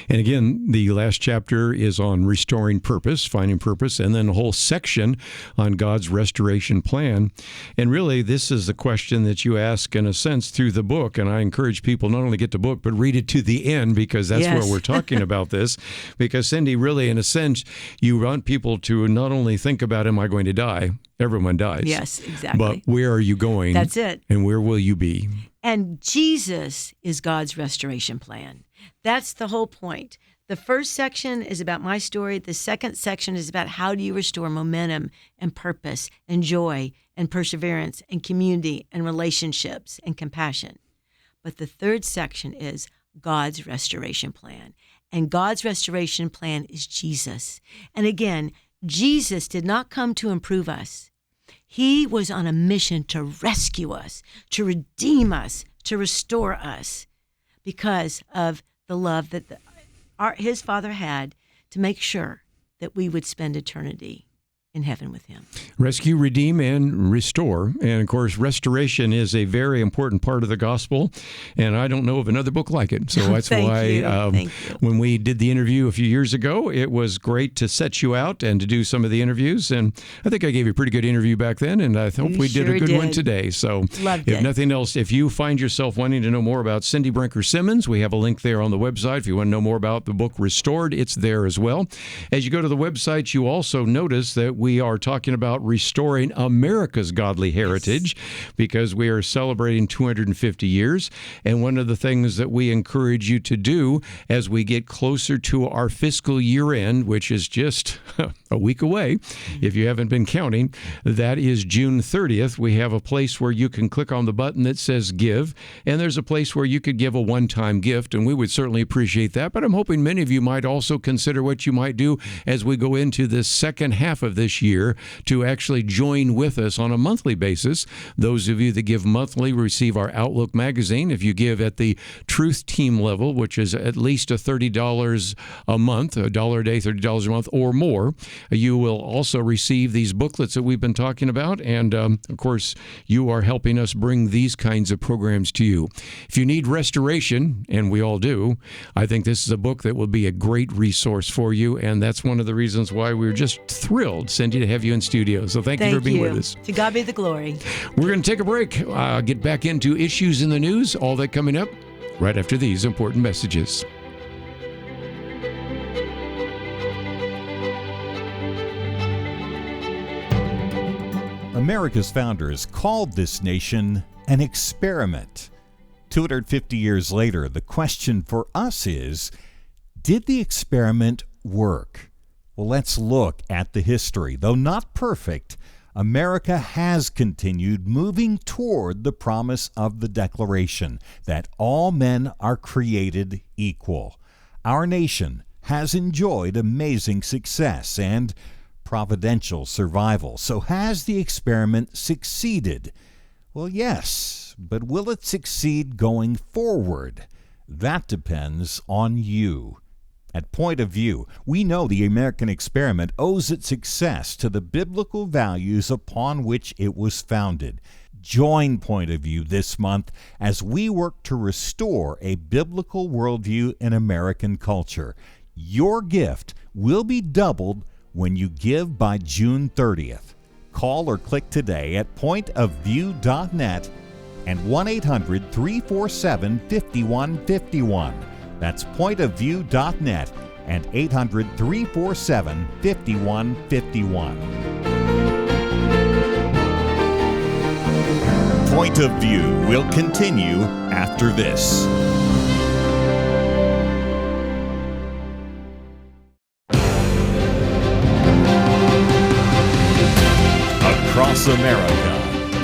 And again, the last chapter is on restoring purpose, finding purpose, and then a whole section on God's restoration plan. And really, this is the question that you ask, in a sense, through the book. And I encourage people not only get the book, but read it to the end, because that's Yes. where we're talking about this. Because, Cindy, really, in a sense, you want people to not only think about, am I going to die? Everyone dies. Yes, exactly. But where are you going? That's it. And where will you be? And Jesus is God's restoration plan. That's the whole point. The first section is about my story. The second section is about how do you restore momentum and purpose and joy and perseverance and community and relationships and compassion. But the third section is God's restoration plan. And God's restoration plan is Jesus. And again, Jesus did not come to improve us. He was on a mission to rescue us, to redeem us, to restore us, because of the love that his Father had to make sure that we would spend eternity in heaven with him. Rescue, redeem, and restore. And of course, restoration is a very important part of the gospel. And I don't know of another book like it. So that's Thank why you. when we did the interview a few years ago, it was great to set you out and to do some of the interviews. And I think I gave you a pretty good interview back then. And I hope we did sure a good one did. today. So Loved if it. nothing else, if you find yourself wanting to know more about Cindy Brinker Simmons, we have a link there on the website. If you want to know more about the book Restored, it's there as well. As you go to the website, you also notice that we are talking about restoring America's godly heritage, because we are celebrating 250 years. And one of the things that we encourage you to do as we get closer to our fiscal year end, which is just a week away, if you haven't been counting, that is June 30th. We have a place where you can click on the button that says Give, and there's a place where you could give a one-time gift, and we would certainly appreciate that. But I'm hoping many of you might also consider what you might do as we go into the second half of this year to actually join with us on a monthly basis. Those of you that give monthly receive our Outlook magazine. If you give at the Truth Team level, which is at least $30 a month, $1 a day, $30 a month or more, you will also receive these booklets that we've been talking about. And of course, you are helping us bring these kinds of programs to you. If you need restoration, and we all do, I think this is a book that will be a great resource for you. And that's one of the reasons why we're just thrilled, Cindy, to have you in studio. So thank you for being with us. To God be the glory. We're going to take a break, get back into issues in the news, all that coming up right after these important messages. America's founders called this nation an experiment. 250 years later, the question for us is, did the experiment work? Well, let's look at the history. Though not perfect, America has continued moving toward the promise of the Declaration that all men are created equal. Our nation has enjoyed amazing success and providential survival. So has the experiment succeeded? Well, yes, but will it succeed going forward? That depends on you. At Point of View, we know the American experiment owes its success to the biblical values upon which it was founded. Join Point of View this month as we work to restore a biblical worldview in American culture. Your gift will be doubled when you give by June 30th. Call or click today at pointofview.net and 1-800-347-5151. That's pointofview.net and 800-347-5151. Point of View will continue after this. Across America,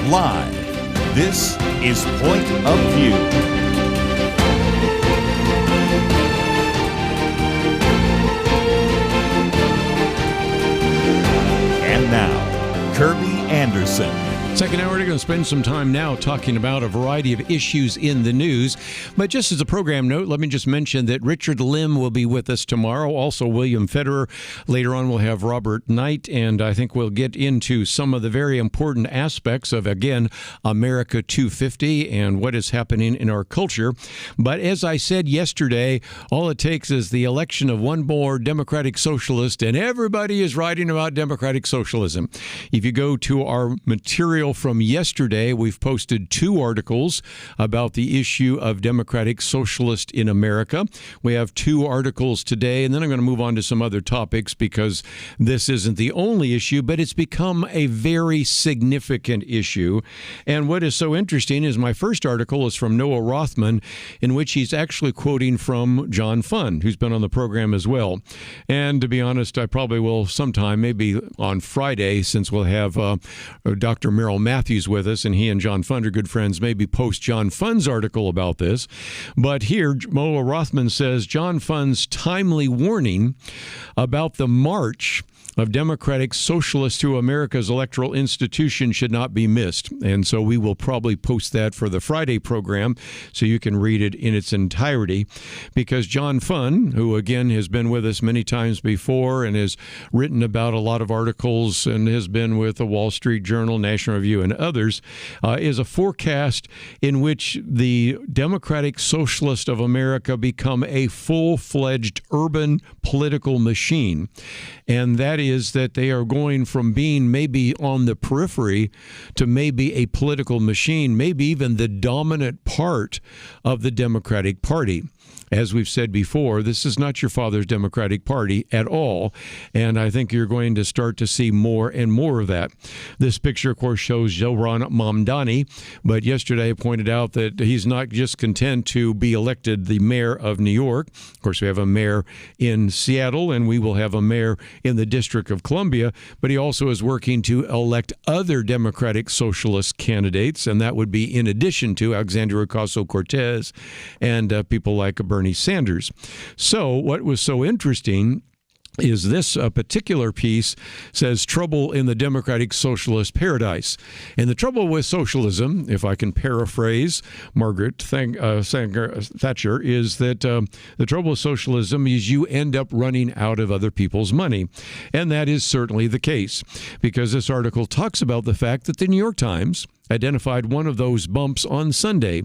live, this is Point of View. And now, Kerby Anderson. Second hour, we're going to spend some time now talking about a variety of issues in the news. But just as a program note, let me just mention that Richard Lim will be with us tomorrow. Also, William Federer. Later on, we'll have Robert Knight. And I think we'll get into some of the very important aspects of, again, America 250 and what is happening in our culture. But as I said yesterday, all it takes is the election of one more Democratic Socialist, and everybody is writing about Democratic Socialism. If you go to our material from yesterday, we've posted 2 articles about the issue of Democratic Socialist in America. We have 2 articles today, and then I'm going to move on to some other topics because this isn't the only issue, but it's become a very significant issue. And what is so interesting is my first article is from Noah Rothman, in which he's actually quoting from John Fund, who's been on the program as well. And to be honest, I probably will sometime, maybe on Friday, since we'll have Dr. Merrill Matthews with us, and he and John Fund are good friends, maybe post John Fund's article about this. But here, Noah Rothman says John Fund's timely warning about the march of Democratic Socialists through America's electoral institution should not be missed. And so we will probably post that for the Friday program so you can read it in its entirety, because John Fund, who again has been with us many times before and has written about a lot of articles and has been with the Wall Street Journal, National Review, and others, is a forecast in which the Democratic Socialist of America become a full-fledged urban political machine. And that is that they are going from being maybe on the periphery to maybe a political machine, maybe even the dominant part of the Democratic Party. As we've said before, this is not your father's Democratic Party at all, and I think you're going to start to see more and more of that. This picture, of course, shows Zohran Mamdani, but yesterday I pointed out that he's not just content to be elected the mayor of New York. Of course, we have a mayor in Seattle, and we will have a mayor in the District of Columbia, but he also is working to elect other Democratic Socialist candidates, and that would be in addition to Alexandria Ocasio-Cortez and people like Bernie Sanders. So what was so interesting is this particular piece says trouble in the Democratic Socialist paradise. And the trouble with socialism, if I can paraphrase Margaret Thatcher, is that the trouble with socialism is you end up running out of other people's money. And that is certainly the case, because this article talks about the fact that the New York Times identified one of those bumps on Sunday.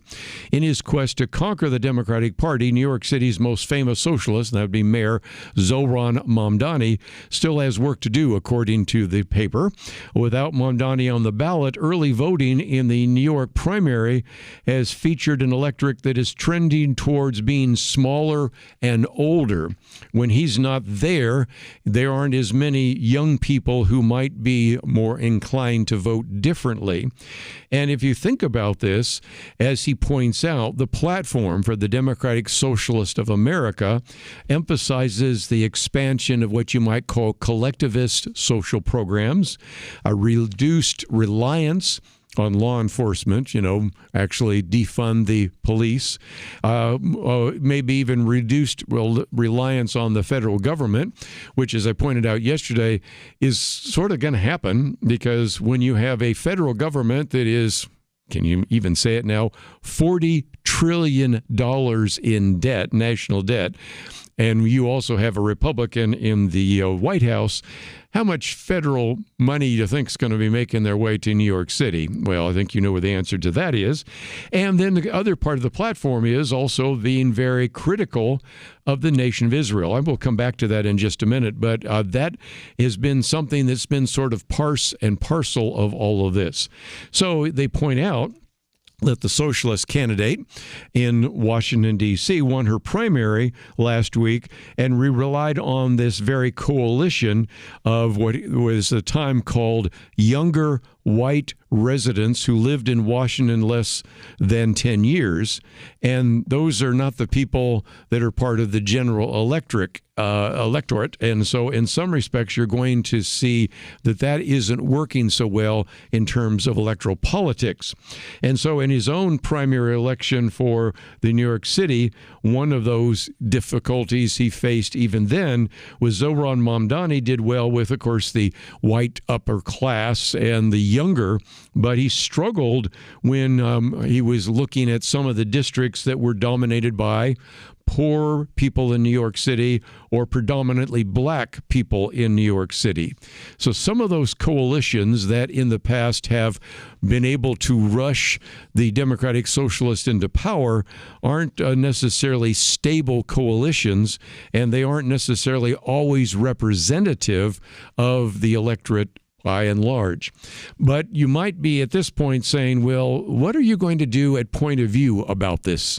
In his quest to conquer the Democratic Party, New York City's most famous socialist, and that would be Mayor Zohran Mamdani, still has work to do, according to the paper. Without Mamdani on the ballot, early voting in the New York primary has featured an electorate that is trending towards being smaller and older. When he's not there, there aren't as many young people who might be more inclined to vote differently. And if you think about this, as he points out, the platform for the Democratic Socialist of America emphasizes the expansion of what you might call collectivist social programs, a reduced reliance on law enforcement, actually defund the police, maybe even reduced reliance on the federal government, which, as I pointed out yesterday, is sort of going to happen, because when you have a federal government that is, can you even say it now, $40 trillion in debt, national debt, and you also have a Republican in the White House, how much federal money do you think is going to be making their way to New York City? Well, I think you know what the answer to that is. And then the other part of the platform is also being very critical of the nation of Israel. I will come back to that in just a minute, but that has been something that's been sort of part and parcel of all of this. So they point out that the socialist candidate in Washington, D.C. won her primary last week, and we relied on this very coalition of what was at the time called younger white residents who lived in Washington less than 10 years. And those are not the people that are part of the general electorate. And so in some respects, you're going to see that isn't working so well in terms of electoral politics. And so in his own primary election for the New York City, one of those difficulties he faced even then was Zohran Mamdani did well with, of course, the white upper class and the younger, but he struggled when he was looking at some of the districts that were dominated by poor people in New York City or predominantly black people in New York City. So some of those coalitions that in the past have been able to rush the Democratic Socialists into power aren't necessarily stable coalitions, and they aren't necessarily always representative of the electorate by and large. But you might be at this point saying, well, what are you going to do at Point of View about this?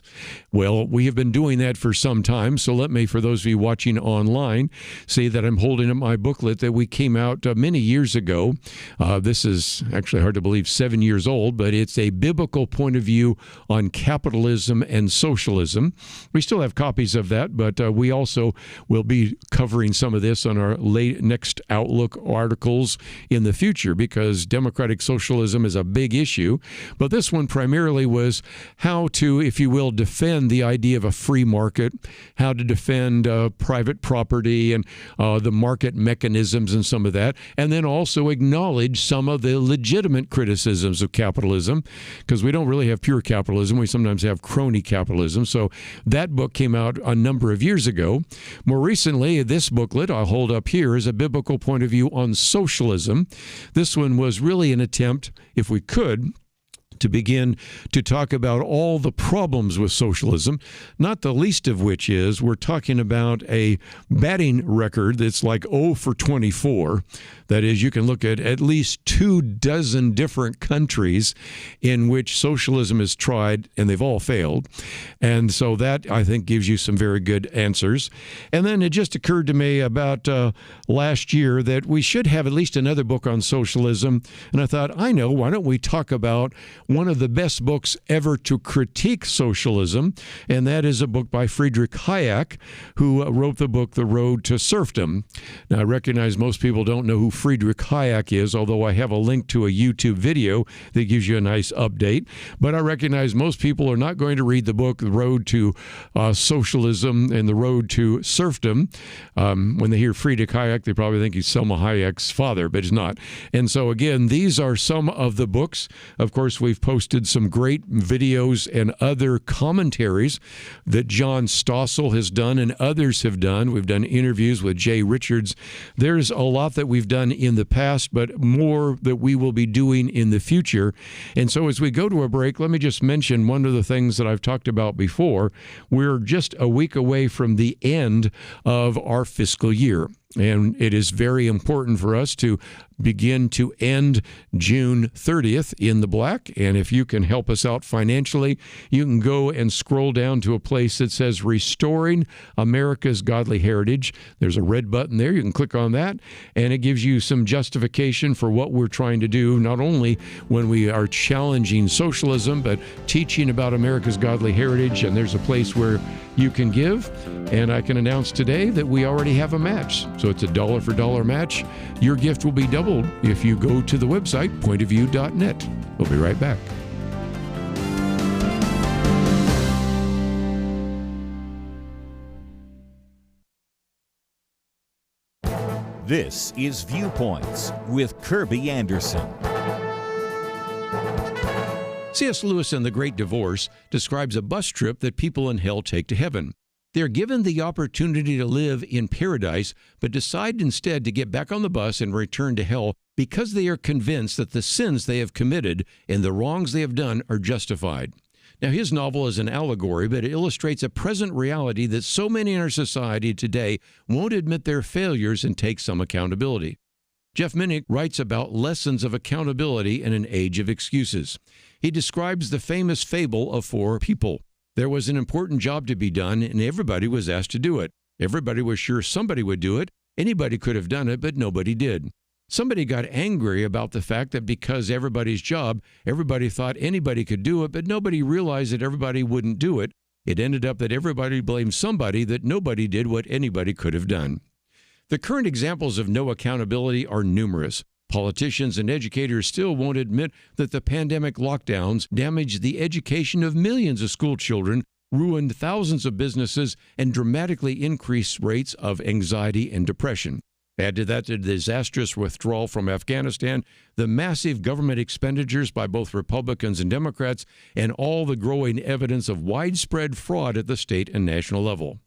Well, we have been doing that for some time. So let me, for those of you watching online, say that I'm holding up my booklet that we came out many years ago. This is actually hard to believe, 7 years old, but it's a biblical point of view on capitalism and socialism. We still have copies of that, but we also will be covering some of this on our next Outlook articles in the future, because democratic socialism is a big issue. But this one primarily was how to, if you will, defend the idea of a free market, how to defend private property and the market mechanisms and some of that, and then also acknowledge some of the legitimate criticisms of capitalism, because we don't really have pure capitalism. We sometimes have crony capitalism. So that book came out a number of years ago. More recently, this booklet I'll hold up here is a biblical point of view on socialism. This one was really an attempt, if we could, to begin to talk about all the problems with socialism, not the least of which is we're talking about a batting record that's like 0 for 24. That is, you can look at least 24 different countries in which socialism is tried, and they've all failed. And so that, I think, gives you some very good answers. And then it just occurred to me about last year that we should have at least another book on socialism. And I thought, why don't we talk about one of the best books ever to critique socialism, and that is a book by Friedrich Hayek, who wrote the book The Road to Serfdom. Now, I recognize most people don't know who Friedrich Hayek is, although I have a link to a YouTube video that gives you a nice update. But I recognize most people are not going to read the book The Road to Socialism and The Road to Serfdom. When they hear Friedrich Hayek, they probably think he's Selma Hayek's father, but he's not. And so, again, these are some of the books. Of course, we've posted some great videos and other commentaries that John Stossel has done and others have done. We've done interviews with Jay Richards. There's a lot that we've done in the past, but more that we will be doing in the future. And so as we go to a break, let me just mention one of the things that I've talked about before. We're just a week away from the end of our fiscal year. And it is very important for us to begin to end June 30th in the black. And if you can help us out financially, you can go and scroll down to a place that says Restoring America's Godly Heritage. There's a red button there. You can click on that, and it gives you some justification for what we're trying to do, not only when we are challenging socialism, but teaching about America's godly heritage. And there's a place where you can give. And I can announce today that we already have a match. So it's a $1 for $1 match. Your gift will be doubled if you go to the website, pointofview.net. We'll be right back. This is Viewpoints with Kerby Anderson. C.S. Lewis in The Great Divorce describes a bus trip that people in hell take to heaven. They're given the opportunity to live in paradise, but decide instead to get back on the bus and return to hell because they are convinced that the sins they have committed and the wrongs they have done are justified. Now, his novel is an allegory, but it illustrates a present reality that so many in our society today won't admit their failures and take some accountability. Jeff Minnick writes about lessons of accountability in an age of excuses. He describes the famous fable of 4 people. There was an important job to be done, and everybody was asked to do it. Everybody was sure somebody would do it. Anybody could have done it, but nobody did. Somebody got angry about the fact that because everybody's job, everybody thought anybody could do it, but nobody realized that everybody wouldn't do it. It ended up that everybody blamed somebody that nobody did what anybody could have done. The current examples of no accountability are numerous. Politicians and educators still won't admit that the pandemic lockdowns damaged the education of millions of school children, ruined thousands of businesses, and dramatically increased rates of anxiety and depression. Add to that the disastrous withdrawal from Afghanistan, the massive government expenditures by both Republicans and Democrats, and all the growing evidence of widespread fraud at the state and national level.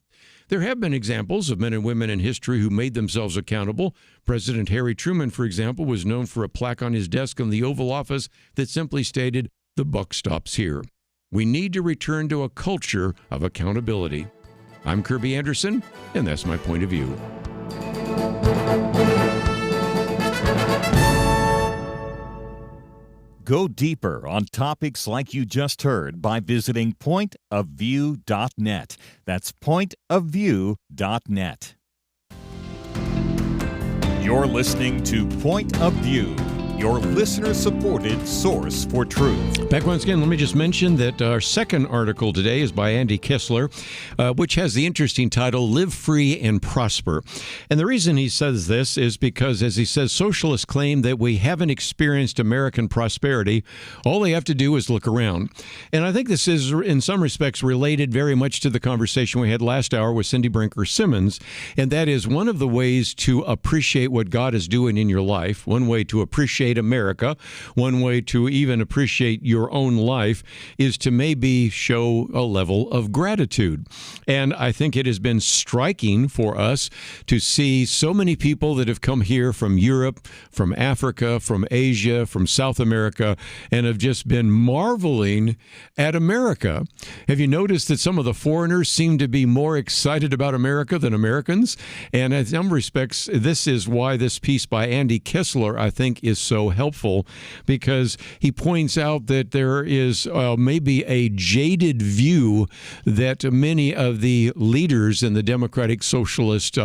There have been examples of men and women in history who made themselves accountable. President Harry Truman, for example, was known for a plaque on his desk in the Oval Office that simply stated, "The buck stops here." We need to return to a culture of accountability. I'm Kerby Anderson, and that's my point of view. Go deeper on topics like you just heard by visiting pointofview.net. That's pointofview.net. You're listening to Point of View, your listener-supported source for truth. Back once again, let me just mention that our second article today is by Andy Kessler, which has the interesting title, Live Free and Prosper. And the reason he says this is because, as he says, socialists claim that we haven't experienced American prosperity. All they have to do is look around. And I think this is, in some respects, related very much to the conversation we had last hour with Cindy Brinker Simmons. And that is one of the ways to appreciate what God is doing in your life, one way to appreciate America, one way to even appreciate your own life is to maybe show a level of gratitude. And I think it has been striking for us to see so many people that have come here from Europe, from Africa, from Asia, from South America, and have just been marveling at America. Have you noticed that some of the foreigners seem to be more excited about America than Americans? And in some respects, this is why this piece by Andy Kessler, I think, is so helpful, because he points out that there is maybe a jaded view that many of the leaders in the Democratic Socialist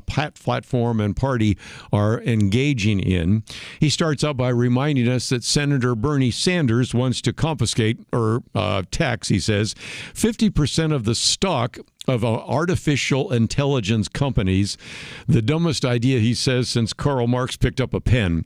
platform and party are engaging in. He starts out by reminding us that Senator Bernie Sanders wants to confiscate or tax, he says, 50% of the stock of artificial intelligence companies. The dumbest idea, he says, since Karl Marx picked up a pen.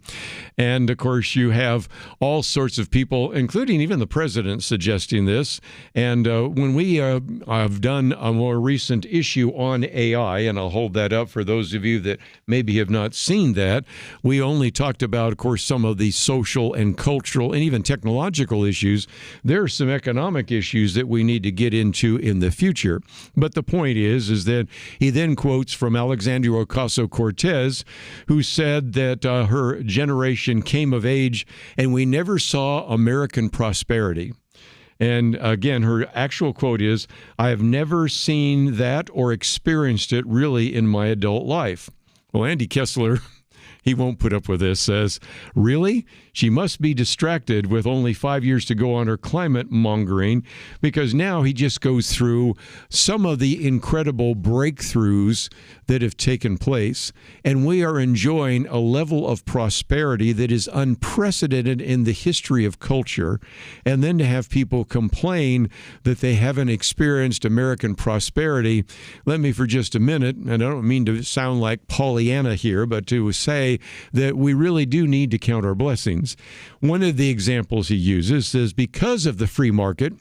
And, of course, you have all sorts of people, including even the president, suggesting this. And when we have done a more recent issue on AI, and I'll hold that up for those of you that maybe have not seen that, we only talked about, of course, some of the social and cultural and even technological issues. There are some economic issues that we need to get into in the future. But the point is that he then quotes from Alexandria Ocasio-Cortez, who said that her generation came of age and we never saw American prosperity. And again, her actual quote is, "I have never seen that or experienced it really in my adult life." Well, Andy Kessler, he won't put up with this, says, "Really? She must be distracted with only 5 years to go on her climate mongering," because now he just goes through some of the incredible breakthroughs that have taken place. And we are enjoying a level of prosperity that is unprecedented in the history of culture. And then to have people complain that they haven't experienced American prosperity, let me for just a minute, and I don't mean to sound like Pollyanna here, but to say that we really do need to count our blessings. One of the examples he uses is because of the free market,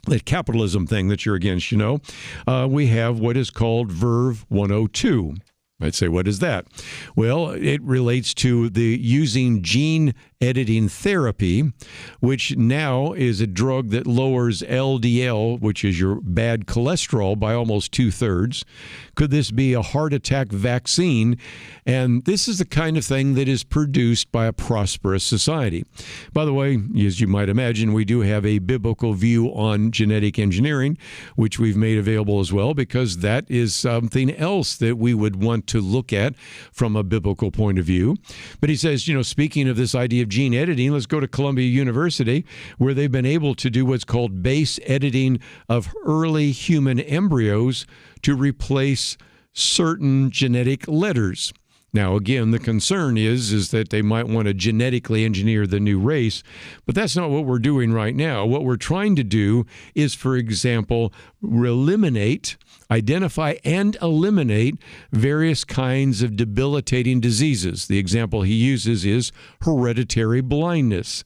that capitalism thing that you're against, we have what is called Verve 102. I'd say, what is that? Well, it relates to the using gene editing therapy, which now is a drug that lowers LDL, which is your bad cholesterol, by almost 2/3. Could this be a heart attack vaccine? And this is the kind of thing that is produced by a prosperous society. By the way, as you might imagine, we do have a biblical view on genetic engineering, which we've made available as well, because that is something else that we would want to look at from a biblical point of view. But he says, speaking of this idea of gene editing, let's go to Columbia University, where they've been able to do what's called base editing of early human embryos to replace certain genetic letters. Now, again, the concern is that they might want to genetically engineer the new race, but that's not what we're doing right now. What we're trying to do is, for example, identify and eliminate various kinds of debilitating diseases. The example he uses is hereditary blindness.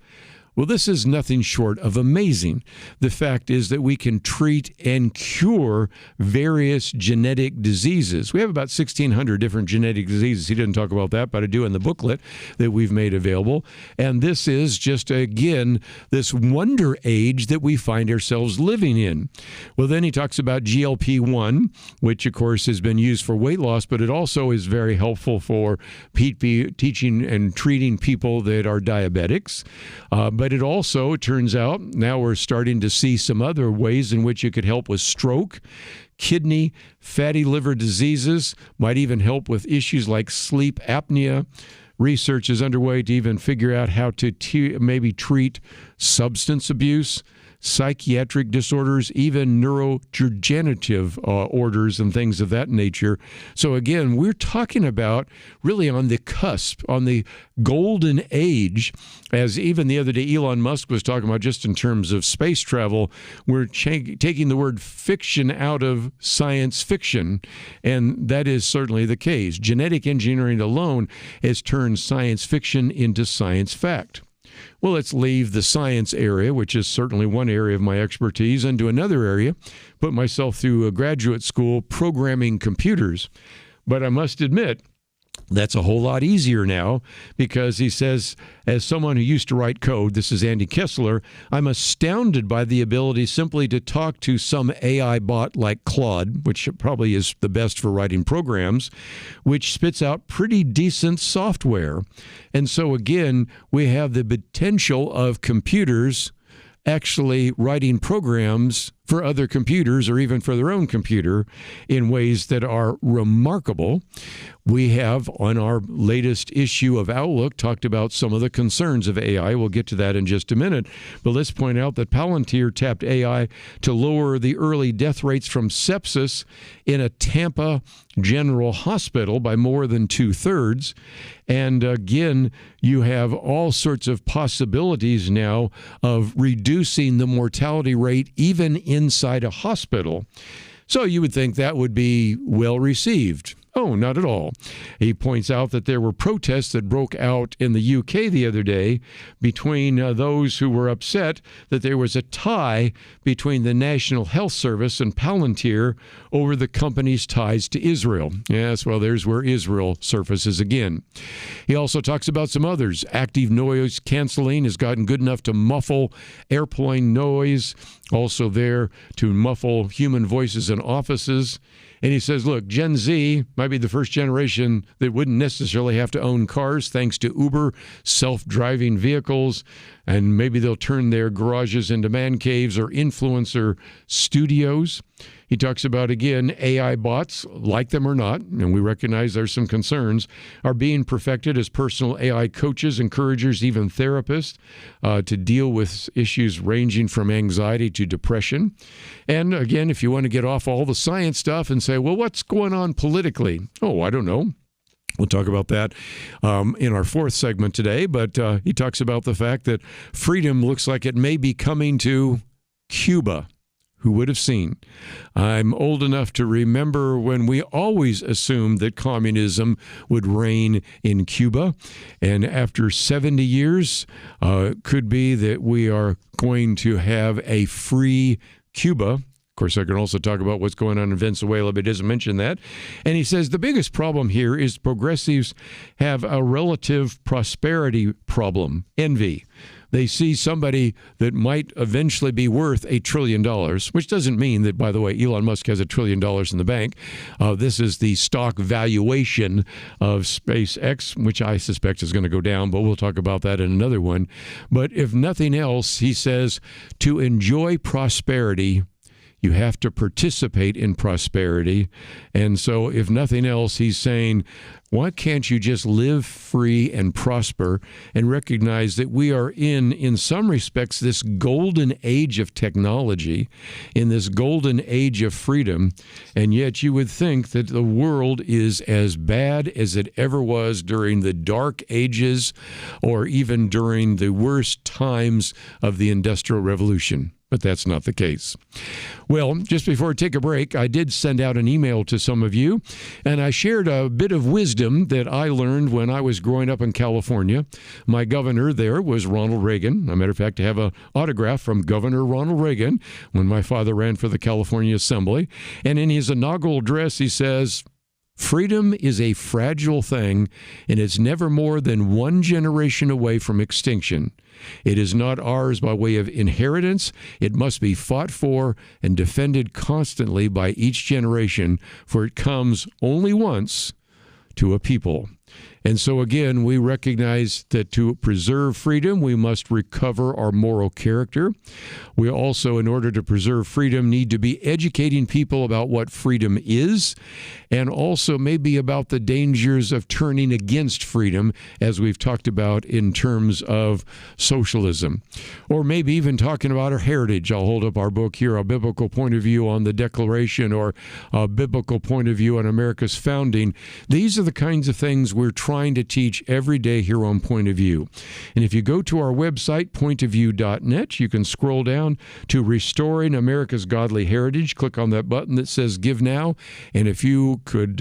Well, this is nothing short of amazing. The fact is that we can treat and cure various genetic diseases. We have about 1,600 different genetic diseases. He didn't talk about that, but I do in the booklet that we've made available. And this is just, again, this wonder age that we find ourselves living in. Well, then he talks about GLP-1, which, of course, has been used for weight loss, but it also is very helpful for teaching and treating people that are diabetics. But it also, it turns out, now we're starting to see some other ways in which it could help with stroke, kidney, fatty liver diseases, might even help with issues like sleep apnea. Research is underway to even figure out how to maybe treat substance abuse, psychiatric disorders, even neurodegenerative orders and things of that nature. So again, we're talking about really on the cusp, on the golden age, as even the other day Elon Musk was talking about just in terms of space travel. We're taking the word fiction out of science fiction, and that is certainly the case. Genetic engineering alone has turned science fiction into science fact. Well, let's leave the science area, which is certainly one area of my expertise, into another area. Put myself through a graduate school programming computers. But I must admit, that's a whole lot easier now, because he says, as someone who used to write code, this is Andy Kessler, I'm astounded by the ability simply to talk to some AI bot like Claude, which probably is the best for writing programs, which spits out pretty decent software. And so again, we have the potential of computers actually writing programs for other computers or even for their own computer in ways that are remarkable. We have, on our latest issue of Outlook, talked about some of the concerns of AI. We'll get to that in just a minute. But let's point out that Palantir tapped AI to lower the early death rates from sepsis in a Tampa General Hospital by more than 2/3. And again, you have all sorts of possibilities now of reducing the mortality rate even inside a hospital. So you would think that would be well received. Oh, not at all. He points out that there were protests that broke out in the UK the other day between those who were upset that there was a tie between the National Health Service and Palantir over the company's ties to Israel. Yes, well, there's where Israel surfaces again. He also talks about some others. Active noise canceling has gotten good enough to muffle airplane noise, also there to muffle human voices in offices. And he says, look, Gen Z might be the first generation that wouldn't necessarily have to own cars thanks to Uber, self-driving vehicles, and maybe they'll turn their garages into man caves or influencer studios. He talks about, again, AI bots, like them or not, and we recognize there's some concerns, are being perfected as personal AI coaches, encouragers, even therapists to deal with issues ranging from anxiety to depression. And again, if you want to get off all the science stuff and say, well, what's going on politically? Oh, I don't know. We'll talk about that in our fourth segment today, but he talks about the fact that freedom looks like it may be coming to Cuba. Who would have seen? I'm old enough to remember when we always assumed that communism would reign in Cuba. And after 70 years, could be that we are going to have a free Cuba. Of course, I can also talk about what's going on in Venezuela, but he doesn't mention that. And he says the biggest problem here is progressives have a relative prosperity problem, envy. They see somebody that might eventually be worth $1 trillion, which doesn't mean that, by the way, Elon Musk has $1 trillion in the bank. This is the stock valuation of SpaceX, which I suspect is going to go down, but we'll talk about that in another one. But if nothing else, he says, to enjoy prosperity, you have to participate in prosperity. And so if nothing else, he's saying, why can't you just live free and prosper and recognize that we are in some respects, this golden age of technology, in this golden age of freedom, and yet you would think that the world is as bad as it ever was during the dark ages or even during the worst times of the Industrial Revolution. But that's not the case. Well, just before I take a break, I did send out an email to some of you, and I shared a bit of wisdom that I learned when I was growing up in California. My governor there was Ronald Reagan. As a matter of fact, I have an autograph from Governor Ronald Reagan when my father ran for the California Assembly. And in his inaugural address, he says, freedom is a fragile thing, and it's never more than one generation away from extinction. It is not ours by way of inheritance. It must be fought for and defended constantly by each generation, for it comes only once to a people. And so again, we recognize that to preserve freedom, we must recover our moral character. We also, in order to preserve freedom, need to be educating people about what freedom is, and also maybe about the dangers of turning against freedom, as we've talked about in terms of socialism. Or maybe even talking about our heritage. I'll hold up our book here, A Biblical Point of View on the Declaration, or A Biblical Point of View on America's Founding. These are the kinds of things we're trying to teach every day here on Point of View. And if you go to our website, pointofview.net, you can scroll down to Restoring America's Godly Heritage. Click on that button that says Give Now. And if you could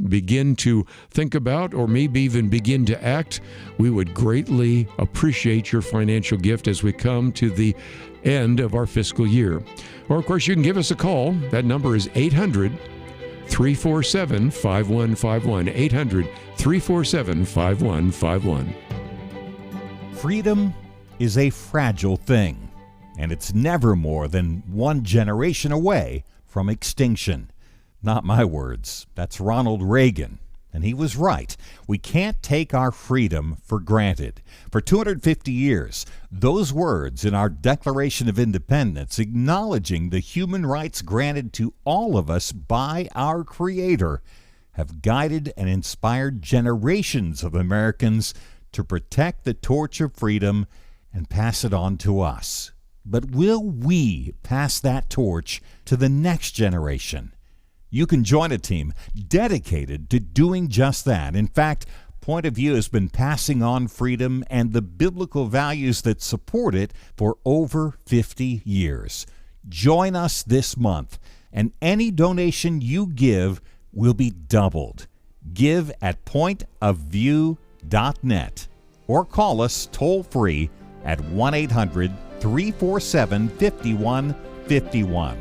begin to think about, or maybe even begin to act, we would greatly appreciate your financial gift as we come to the end of our fiscal year. Or, of course, you can give us a call. That number is 800-347-5151. 800-347-5151. Freedom is a fragile thing, and it's never more than one generation away from extinction. Not my words. That's Ronald Reagan. And he was right. We can't take our freedom for granted. For 250 years, those words in our Declaration of Independence, acknowledging the human rights granted to all of us by our Creator, have guided and inspired generations of Americans to protect the torch of freedom and pass it on to us. But will we pass that torch to the next generation? You can join a team dedicated to doing just that. In fact, Point of View has been passing on freedom and the biblical values that support it for over 50 years. Join us this month, and any donation you give will be doubled. Give at pointofview.net or call us toll-free at 1-800-347-5151.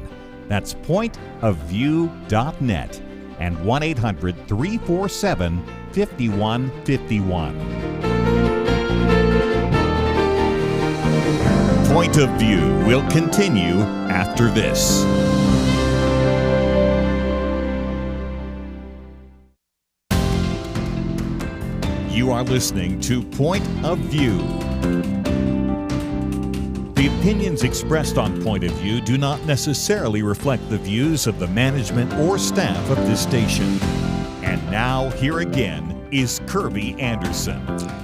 That's pointofview.net and 1-800-347-5151. Point of View will continue after this. You are listening to Point of View. The opinions expressed on Point of View do not necessarily reflect the views of the management or staff of this station. And now, here again is Kerby Anderson.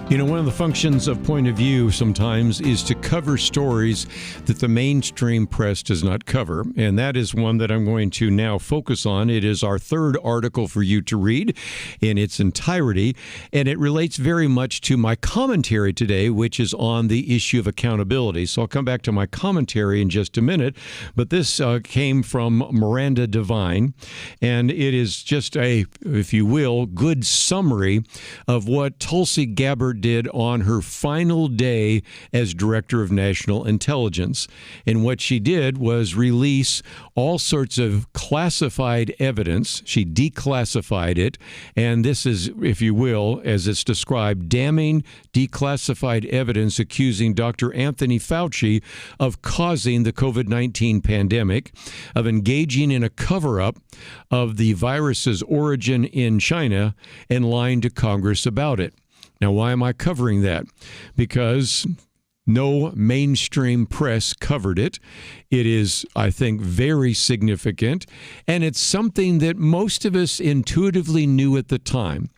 You know, one of the functions of Point of View sometimes is to cover stories that the mainstream press does not cover, and that is one that I'm going to now focus on. It is our third article for you to read in its entirety, and it relates very much to my commentary today, which is on the issue of accountability. So I'll come back to my commentary in just a minute, but this came from Miranda Devine, and it is just a, if you will, good summary of what Tulsi Gabbard did on her final day as Director of National Intelligence. And what she did was release all sorts of classified evidence. She declassified it. And this is, if you will, as it's described, damning declassified evidence accusing Dr. Anthony Fauci of causing the COVID-19 pandemic, of engaging in a cover-up of the virus's origin in China, and lying to Congress about it. Now, why am I covering that? Because no mainstream press covered it. It is, I think, very significant, and it's something that most of us intuitively knew at the time.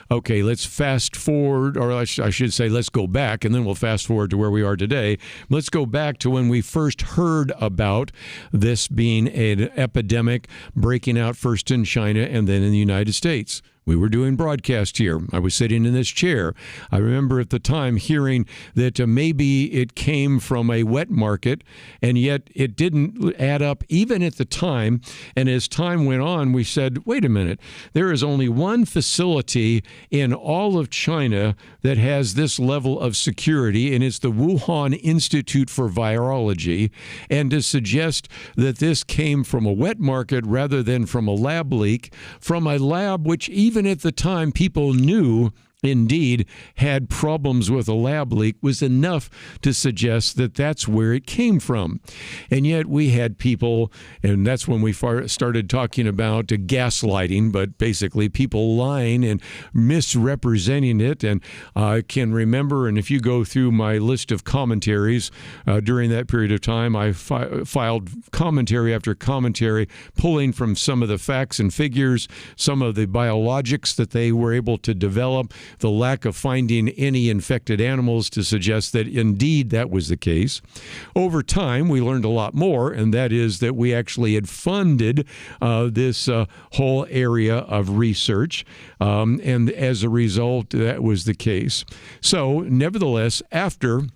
Okay, let's fast forward, or I should say let's go back, and then we'll fast forward to where we are today. Let's go back to when we first heard about this being an epidemic breaking out first in China and then in the United States. We were doing broadcast here. I was sitting in this chair. I remember at the time hearing that maybe it came from a wet market, and yet it didn't add up even at the time. And as time went on, we said, wait a minute, there is only one facility in all of China that has this level of security, and it's the Wuhan Institute for Virology. And to suggest that this came from a wet market rather than from a lab leak, from a lab which even at the time people knew indeed had problems with a lab leak, was enough to suggest that that's where it came from. And yet we had people, and that's when we started talking about gaslighting, but basically people lying and misrepresenting it. And I can remember, and if you go through my list of commentaries during that period of time, I filed commentary after commentary, pulling from some of the facts and figures, some of the biologics that they were able to develop, the lack of finding any infected animals to suggest that indeed that was the case. Over time, we learned a lot more, and that is that we actually had funded this whole area of research, and as a result, that was the case. So, nevertheless, after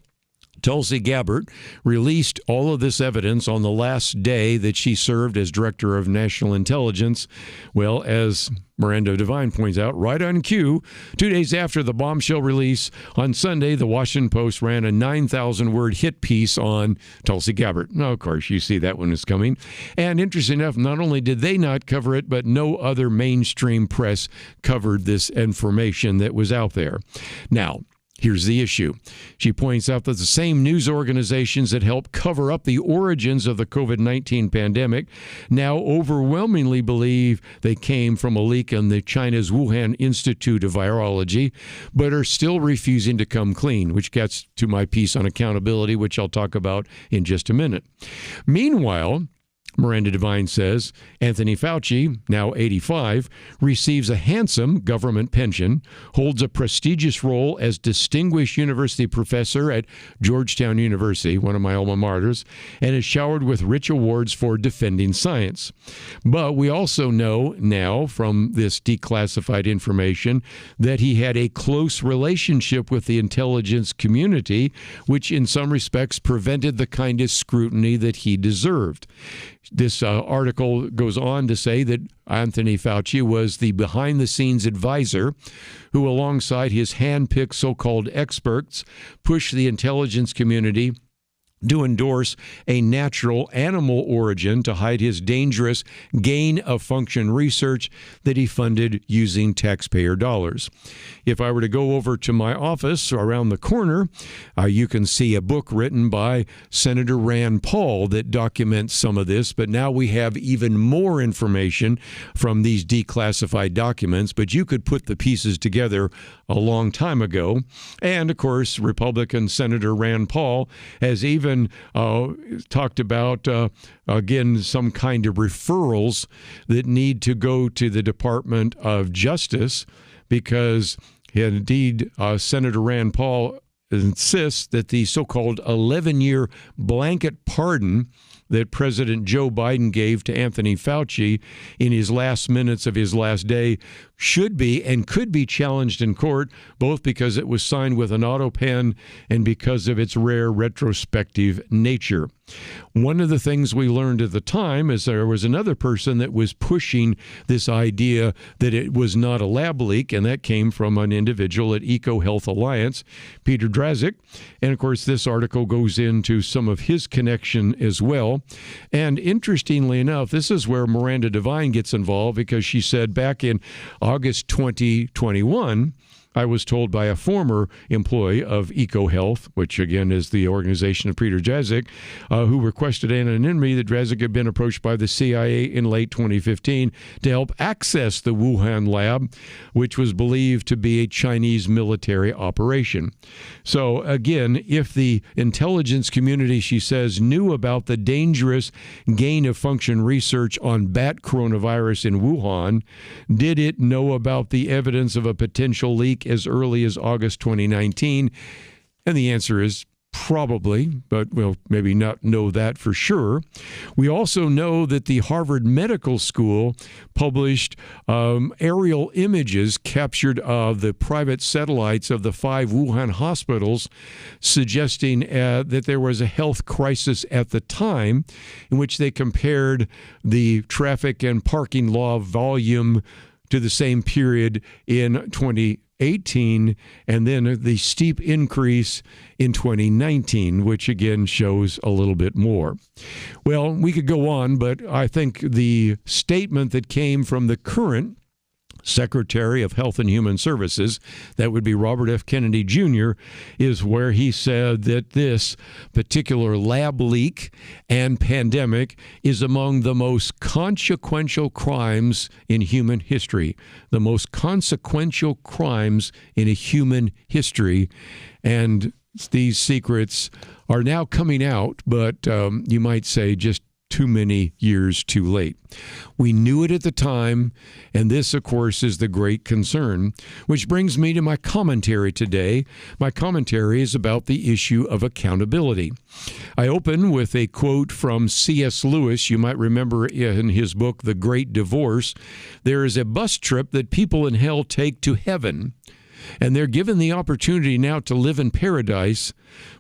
Tulsi Gabbard released all of this evidence on the last day that she served as Director of National Intelligence, well, as Miranda Devine points out, right on cue, 2 days after the bombshell release, on Sunday, the Washington Post ran a 9,000-word hit piece on Tulsi Gabbard. Now, of course, you see that one is coming. And interesting enough, not only did they not cover it, but no other mainstream press covered this information that was out there. Now, here's the issue. She points out that the same news organizations that helped cover up the origins of the COVID-19 pandemic now overwhelmingly believe they came from a leak in the China's Wuhan Institute of Virology, but are still refusing to come clean, which gets to my piece on accountability, which I'll talk about in just a minute. Meanwhile, Miranda Devine says Anthony Fauci, now 85, receives a handsome government pension, holds a prestigious role as distinguished university professor at Georgetown University, one of my alma maters, and is showered with rich awards for defending science. But we also know now from this declassified information that he had a close relationship with the intelligence community, which in some respects prevented the kind of scrutiny that he deserved. This article goes on to say that Anthony Fauci was the behind-the-scenes advisor who, alongside his hand-picked so-called experts, pushed the intelligence community to endorse a natural animal origin to hide his dangerous gain-of-function research that he funded using taxpayer dollars. If I were to go over to my office around the corner, you can see a book written by Senator Rand Paul that documents some of this, but now we have even more information from these declassified documents, but you could put the pieces together a long time ago. And, of course, Republican Senator Rand Paul has even talked about, again, some kind of referrals that need to go to the Department of Justice because, indeed, Senator Rand Paul insists that the so-called 11-year blanket pardon that President Joe Biden gave to Anthony Fauci in his last minutes of his last day should be and could be challenged in court, both because it was signed with an auto pen and because of its rare retrospective nature. One of the things we learned at the time is there was another person that was pushing this idea that it was not a lab leak, and that came from an individual at EcoHealth Alliance, Peter Drazek. And of course, this article goes into some of his connection as well. And interestingly enough, this is where Miranda Devine gets involved, because she said back in August 2021, I was told by a former employee of EcoHealth, which again is the organization of Peter Drazek, who requested anonymity, that Drazek had been approached by the CIA in late 2015 to help access the Wuhan lab, which was believed to be a Chinese military operation. So again, if the intelligence community, she says, knew about the dangerous gain-of-function research on bat coronavirus in Wuhan, did it know about the evidence of a potential leak as early as August 2019? And the answer is probably, but we'll maybe not know that for sure. We also know that the Harvard Medical School published aerial images captured of the private satellites of the 5 Wuhan hospitals, suggesting that there was a health crisis at the time, in which they compared the traffic and parking law volume to the same period in 2018, and then the steep increase in 2019, which again shows a little bit more. Well, we could go on, but I think the statement that came from the current Secretary of Health and Human Services, that would be Robert F. Kennedy Jr., is where he said that this particular lab leak and pandemic is among the most consequential crimes in human history. The most consequential crimes in a human history. And these secrets are now coming out, but you might say just too many years too late. We knew it at the time, and this, of course, is the great concern, which brings me to my commentary today. My commentary is about the issue of accountability. I open with a quote from C.S. Lewis. You might remember in his book, The Great Divorce, there is a bus trip that people in hell take to heaven, and they're given the opportunity now to live in paradise,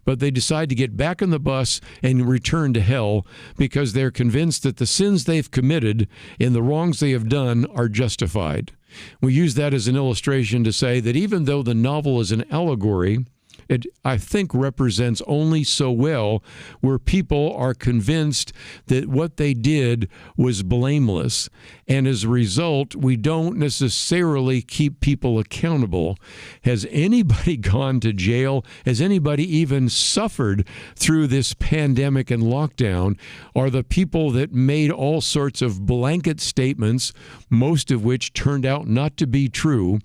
but they decide to get back on the bus and return to hell because they're convinced that the sins they've committed and the wrongs they have done are justified. We use that as an illustration to say that even though the novel is an allegory, it, I think, represents only so well where people are convinced that what they did was blameless. And as a result, we don't necessarily keep people accountable. Has anybody gone to jail? Has anybody even suffered through this pandemic and lockdown? Are the people that made all sorts of blanket statements, most of which turned out not to be true,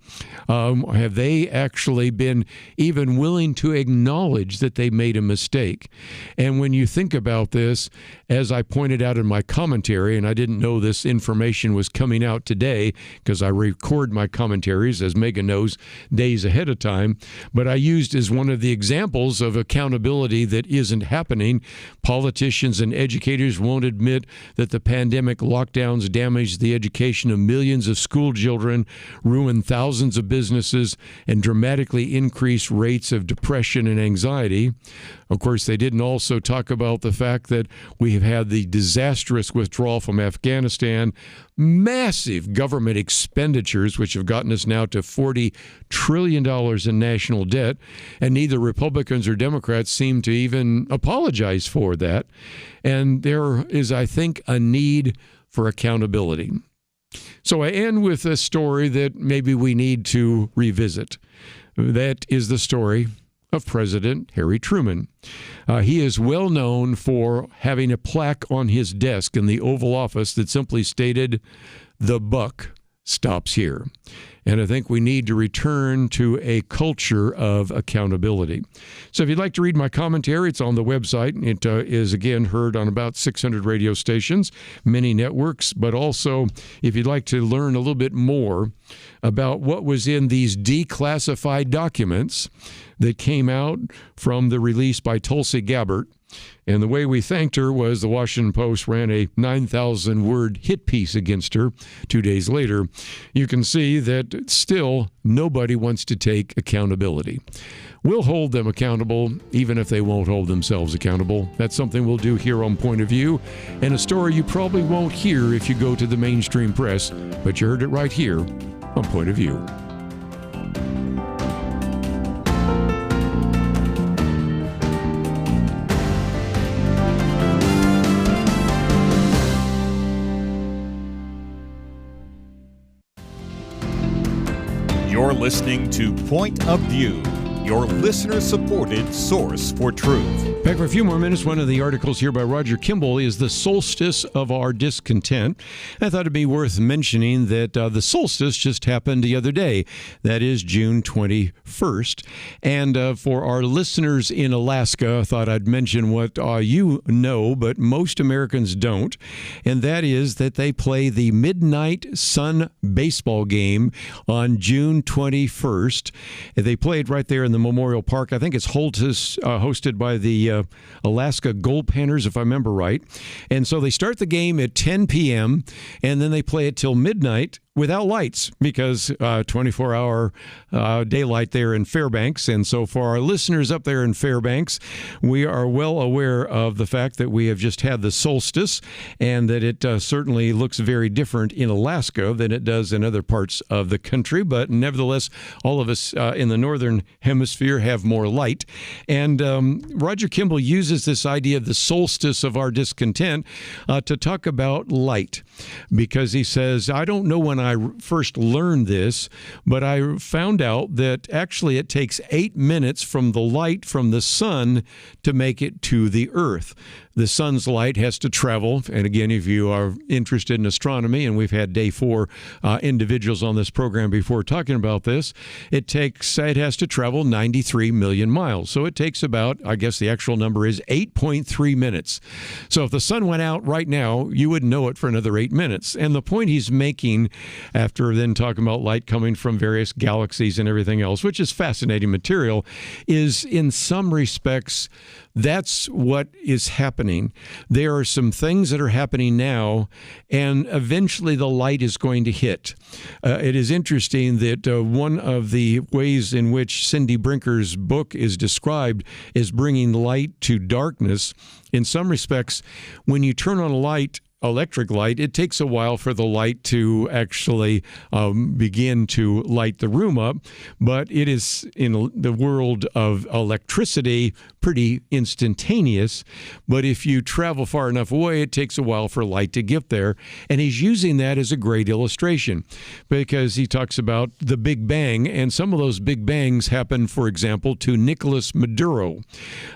have they actually been even willing to acknowledge that they made a mistake? And when you think about this, as I pointed out in my commentary, and I didn't know this information was coming out today because I record my commentaries, as Megan knows, days ahead of time, but I used as one of the examples of accountability that isn't happening. Politicians and educators won't admit that the pandemic lockdowns damaged the education of millions of school children, ruined thousands of businesses, and dramatically increased rates of depression and anxiety. Of course, they didn't also talk about the fact that we have had the disastrous withdrawal from Afghanistan, massive government expenditures, which have gotten us now to $40 trillion in national debt, and neither Republicans or Democrats seem to even apologize for that. And there is, I think, a need for accountability. So I end with a story that maybe we need to revisit. That is the story of President Harry Truman. He is well known for having a plaque on his desk in the Oval Office that simply stated, "The buck stops here." And I think we need to return to a culture of accountability. So if you'd like to read my commentary, it's on the website. It is, again, heard on about 600 radio stations, many networks. But also, if you'd like to learn a little bit more about what was in these declassified documents that came out from the release by Tulsi Gabbard, And the way we thanked her was the Washington Post ran a 9,000-word hit piece against her 2 days later. You can see that still nobody wants to take accountability. We'll hold them accountable, even if they won't hold themselves accountable. That's something we'll do here on Point of View, and a story you probably won't hear if you go to the mainstream press, but you heard it right here on Point of View. You're listening to Point of View, your listener-supported source for truth. Back for a few more minutes. One of the articles here by Roger Kimball is The Solstice of Our Discontent. I thought it'd be worth mentioning that the solstice just happened the other day. That is June 21st. And for our listeners in Alaska, I thought I'd mention what you know, but most Americans don't. And that is that they play the Midnight Sun baseball game on June 21st. They play it right there in the Memorial Park. I think it's hosted by the Alaska Gold Panthers, if I remember right. And so they start the game at 10 p.m., and then they play it till midnight without lights because 24-hour daylight there in Fairbanks. And so for our listeners up there in Fairbanks, we are well aware of the fact that we have just had the solstice and that it certainly looks very different in Alaska than it does in other parts of the country. But nevertheless, all of us in the northern hemisphere have more light. And Roger Kimball uses this idea of the solstice of our discontent to talk about light, because he says, I don't know when I first learned this, but I found out that actually it takes 8 minutes from the light from the sun to make it to the earth. The sun's light has to travel, and again, if you are interested in astronomy, and we've had day 4 individuals on this program before talking about this, it has to travel 93 million miles. So it takes about, I guess the actual number is 8.3 minutes. So if the sun went out right now, you wouldn't know it for another 8 minutes. And the point he's making, after then talking about light coming from various galaxies and everything else, which is fascinating material, is in some respects, that's what is happening. There are some things that are happening now, and eventually the light is going to hit. It is interesting that one of the ways in which Cindy Brinker's book is described is bringing light to darkness. In some respects, when you turn on a light, electric light, it takes a while for the light to actually begin to light the room up, but it is, in the world of electricity, pretty instantaneous. But if you travel far enough away, it takes a while for light to get there. And he's using that as a great illustration, because he talks about the Big Bang, and some of those Big Bangs happened, for example, to Nicolas Maduro.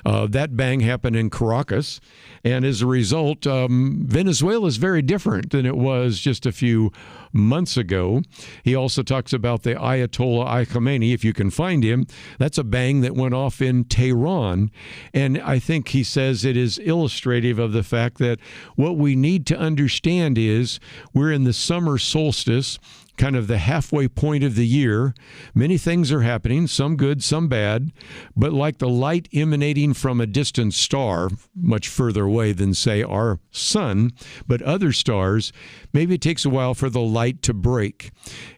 That bang happened in Caracas, and as a result, Venezuela is very different than it was just a few months ago. He also talks about the Ayatollah Khamenei, if you can find him. That's a bang that went off in Tehran. And I think he says it is illustrative of the fact that what we need to understand is we're in the summer solstice, kind of the halfway point of the year. Many things are happening, some good, some bad, but like the light emanating from a distant star, much further away than, say, our sun, but other stars, maybe it takes a while for the light to break.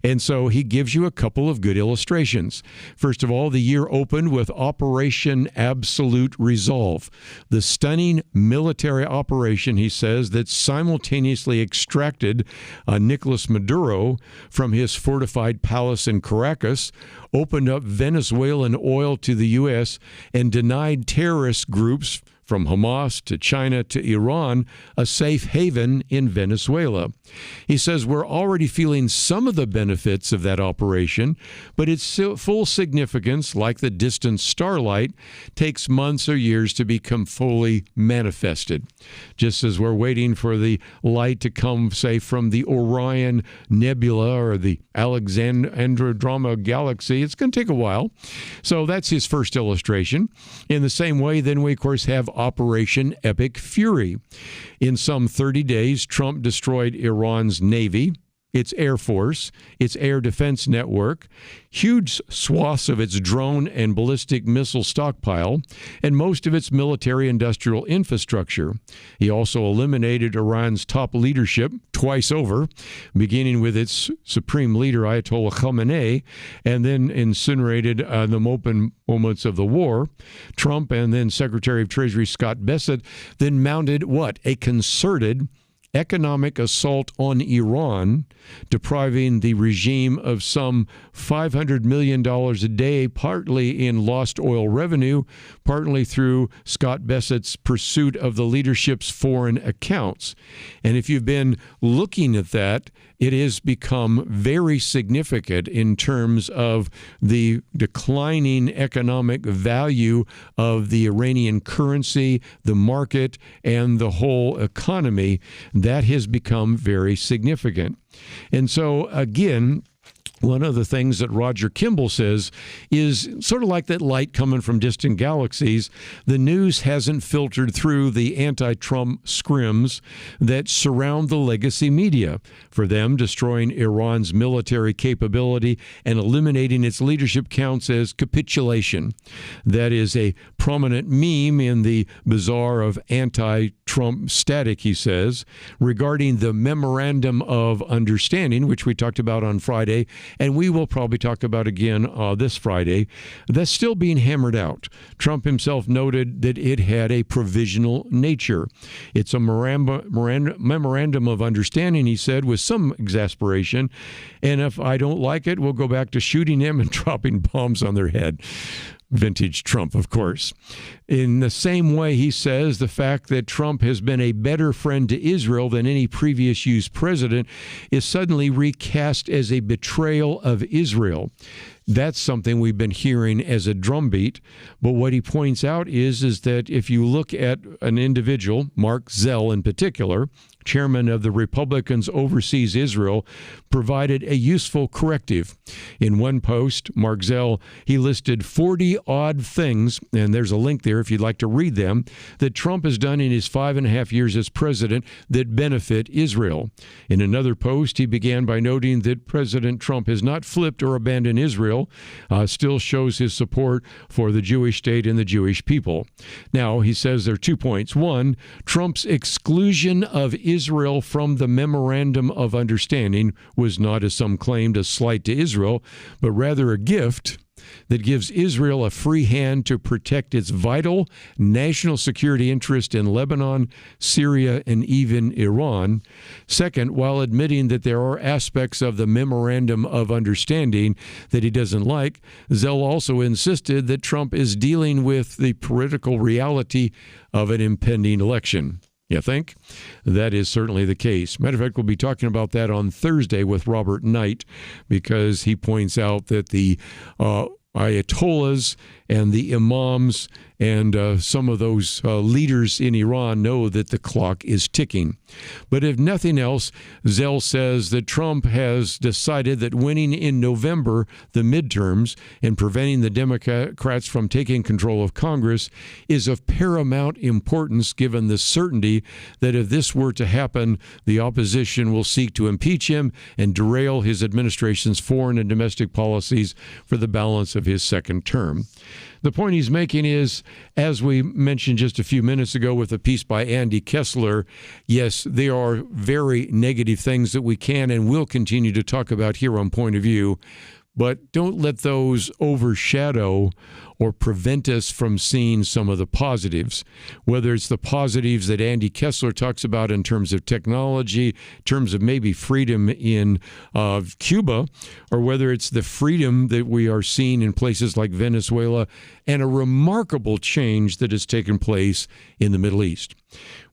And so he gives you a couple of good illustrations. First of all, the year opened with Operation Absolute Resolve, the stunning military operation, he says, that simultaneously extracted Nicolas Maduro from his fortified palace in Caracas, opened up Venezuelan oil to the U.S., and denied terrorist groups from Hamas to China to Iran a safe haven in Venezuela. He says we're already feeling some of the benefits of that operation, but its full significance, like the distant starlight, takes months or years to become fully manifested. Just as we're waiting for the light to come, say, from the Orion Nebula or the Andromeda Galaxy, it's going to take a while. So that's his first illustration. In the same way, then we, of course, have Operation Epic Fury. In some 30 days, Trump destroyed Iran's navy, its Air Force, its air defense network, huge swaths of its drone and ballistic missile stockpile, and most of its military-industrial infrastructure. He also eliminated Iran's top leadership twice over, beginning with its supreme leader, Ayatollah Khamenei, and then incinerated the open moments of the war. Trump and then Secretary of Treasury Scott Bessent then mounted what? A concerted economic assault on Iran, depriving the regime of some $500 million a day, partly in lost oil revenue, partly through Scott Bessent's pursuit of the leadership's foreign accounts. And if you've been looking at that, it has become very significant in terms of the declining economic value of the Iranian currency, the market, and the whole economy. That has become very significant. And so, again, one of the things that Roger Kimball says is sort of like that light coming from distant galaxies. The news hasn't filtered through the anti-Trump scrims that surround the legacy media. For them, destroying Iran's military capability and eliminating its leadership counts as capitulation. That is a prominent meme in the bazaar of anti-Trump static, he says, regarding the Memorandum of Understanding, which we talked about on Friday, and we will probably talk about again this Friday. That's still being hammered out. Trump himself noted that it had a provisional nature. It's a memorandum of understanding, he said, with some exasperation, and if I don't like it, we'll go back to shooting them and dropping bombs on their head. Vintage Trump, of course. In the same way, he says the fact that Trump has been a better friend to Israel than any previous U.S. president is suddenly recast as a betrayal of Israel. That's something we've been hearing as a drumbeat. But what he points out is that if you look at an individual, Mark Zell in particular, chairman of the Republicans Overseas Israel, provided a useful corrective. In one post, Mark Zell, he listed 40 odd things, and there's a link there if you'd like to read them, that Trump has done in his 5.5 years as president that benefit Israel. In another post, he began by noting that President Trump has not flipped or abandoned Israel, still shows his support for the Jewish state and the Jewish people. Now, he says there are 2 points. One, Trump's exclusion of Israel from the Memorandum of Understanding was not, as some claimed, a slight to Israel, but rather a gift that gives Israel a free hand to protect its vital national security interest in Lebanon, Syria, and even Iran. Second, while admitting that there are aspects of the Memorandum of Understanding that he doesn't like, Zell also insisted that Trump is dealing with the political reality of an impending election. You think? That is certainly the case. Matter of fact, we'll be talking about that on Thursday with Robert Knight, because he points out that the Ayatollahs and the imams and some of those leaders in Iran know that the clock is ticking. But if nothing else, Zell says that Trump has decided that winning in November the midterms and preventing the Democrats from taking control of Congress is of paramount importance, given the certainty that if this were to happen, the opposition will seek to impeach him and derail his administration's foreign and domestic policies for the balance of his second term. The point he's making is, as we mentioned just a few minutes ago with a piece by Andy Kessler, yes, there are very negative things that we can and will continue to talk about here on Point of View, but don't let those overshadow or prevent us from seeing some of the positives, whether it's the positives that Andy Kessler talks about in terms of technology, in terms of maybe freedom in Cuba, or whether it's the freedom that we are seeing in places like Venezuela and a remarkable change that has taken place in the Middle East.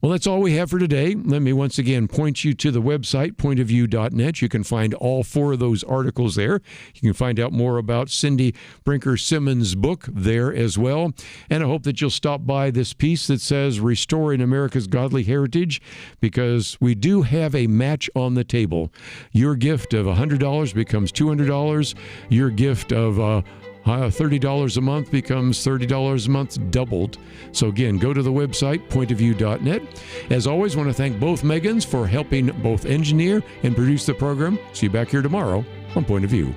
Well, that's all we have for today. Let me once again point you to the website, pointofview.net. You can find all 4 of those articles there. You can find out more about Cindy Brinker Simmons' book there as well. And I hope that you'll stop by this piece that says Restoring America's Godly Heritage, because we do have a match on the table. Your gift of $100 becomes $200. Your gift of $30 a month becomes $30 a month doubled. So again, go to the website, pointofview.net. As always, I want to thank both Megans for helping both engineer and produce the program. See you back here tomorrow on Point of View.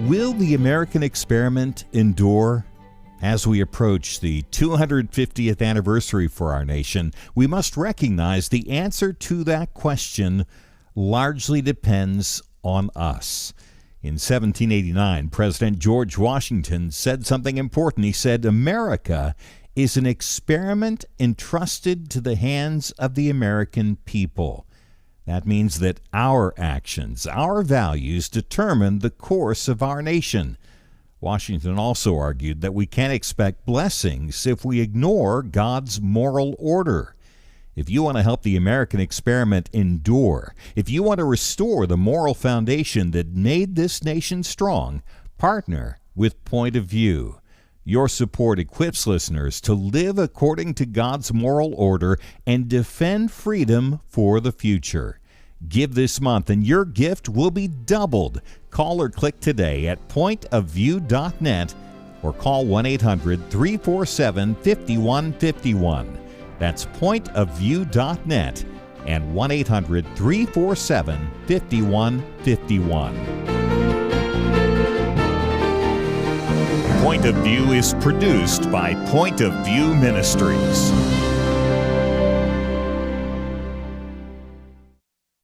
Will the American experiment endure? As we approach the 250th anniversary for our nation, we must recognize the answer to that question largely depends on us. In 1789, President George Washington said something important. He said, "America is an experiment entrusted to the hands of the American people." That means that our actions, our values, determine the course of our nation. Washington also argued that we can't expect blessings if we ignore God's moral order. If you want to help the American experiment endure, if you want to restore the moral foundation that made this nation strong, partner with Point of View. Your support equips listeners to live according to God's moral order and defend freedom for the future. Give this month and your gift will be doubled. Call or click today at pointofview.net or call 1-800-347-5151. That's pointofview.net and 1-800-347-5151. Point of View is produced by Point of View Ministries.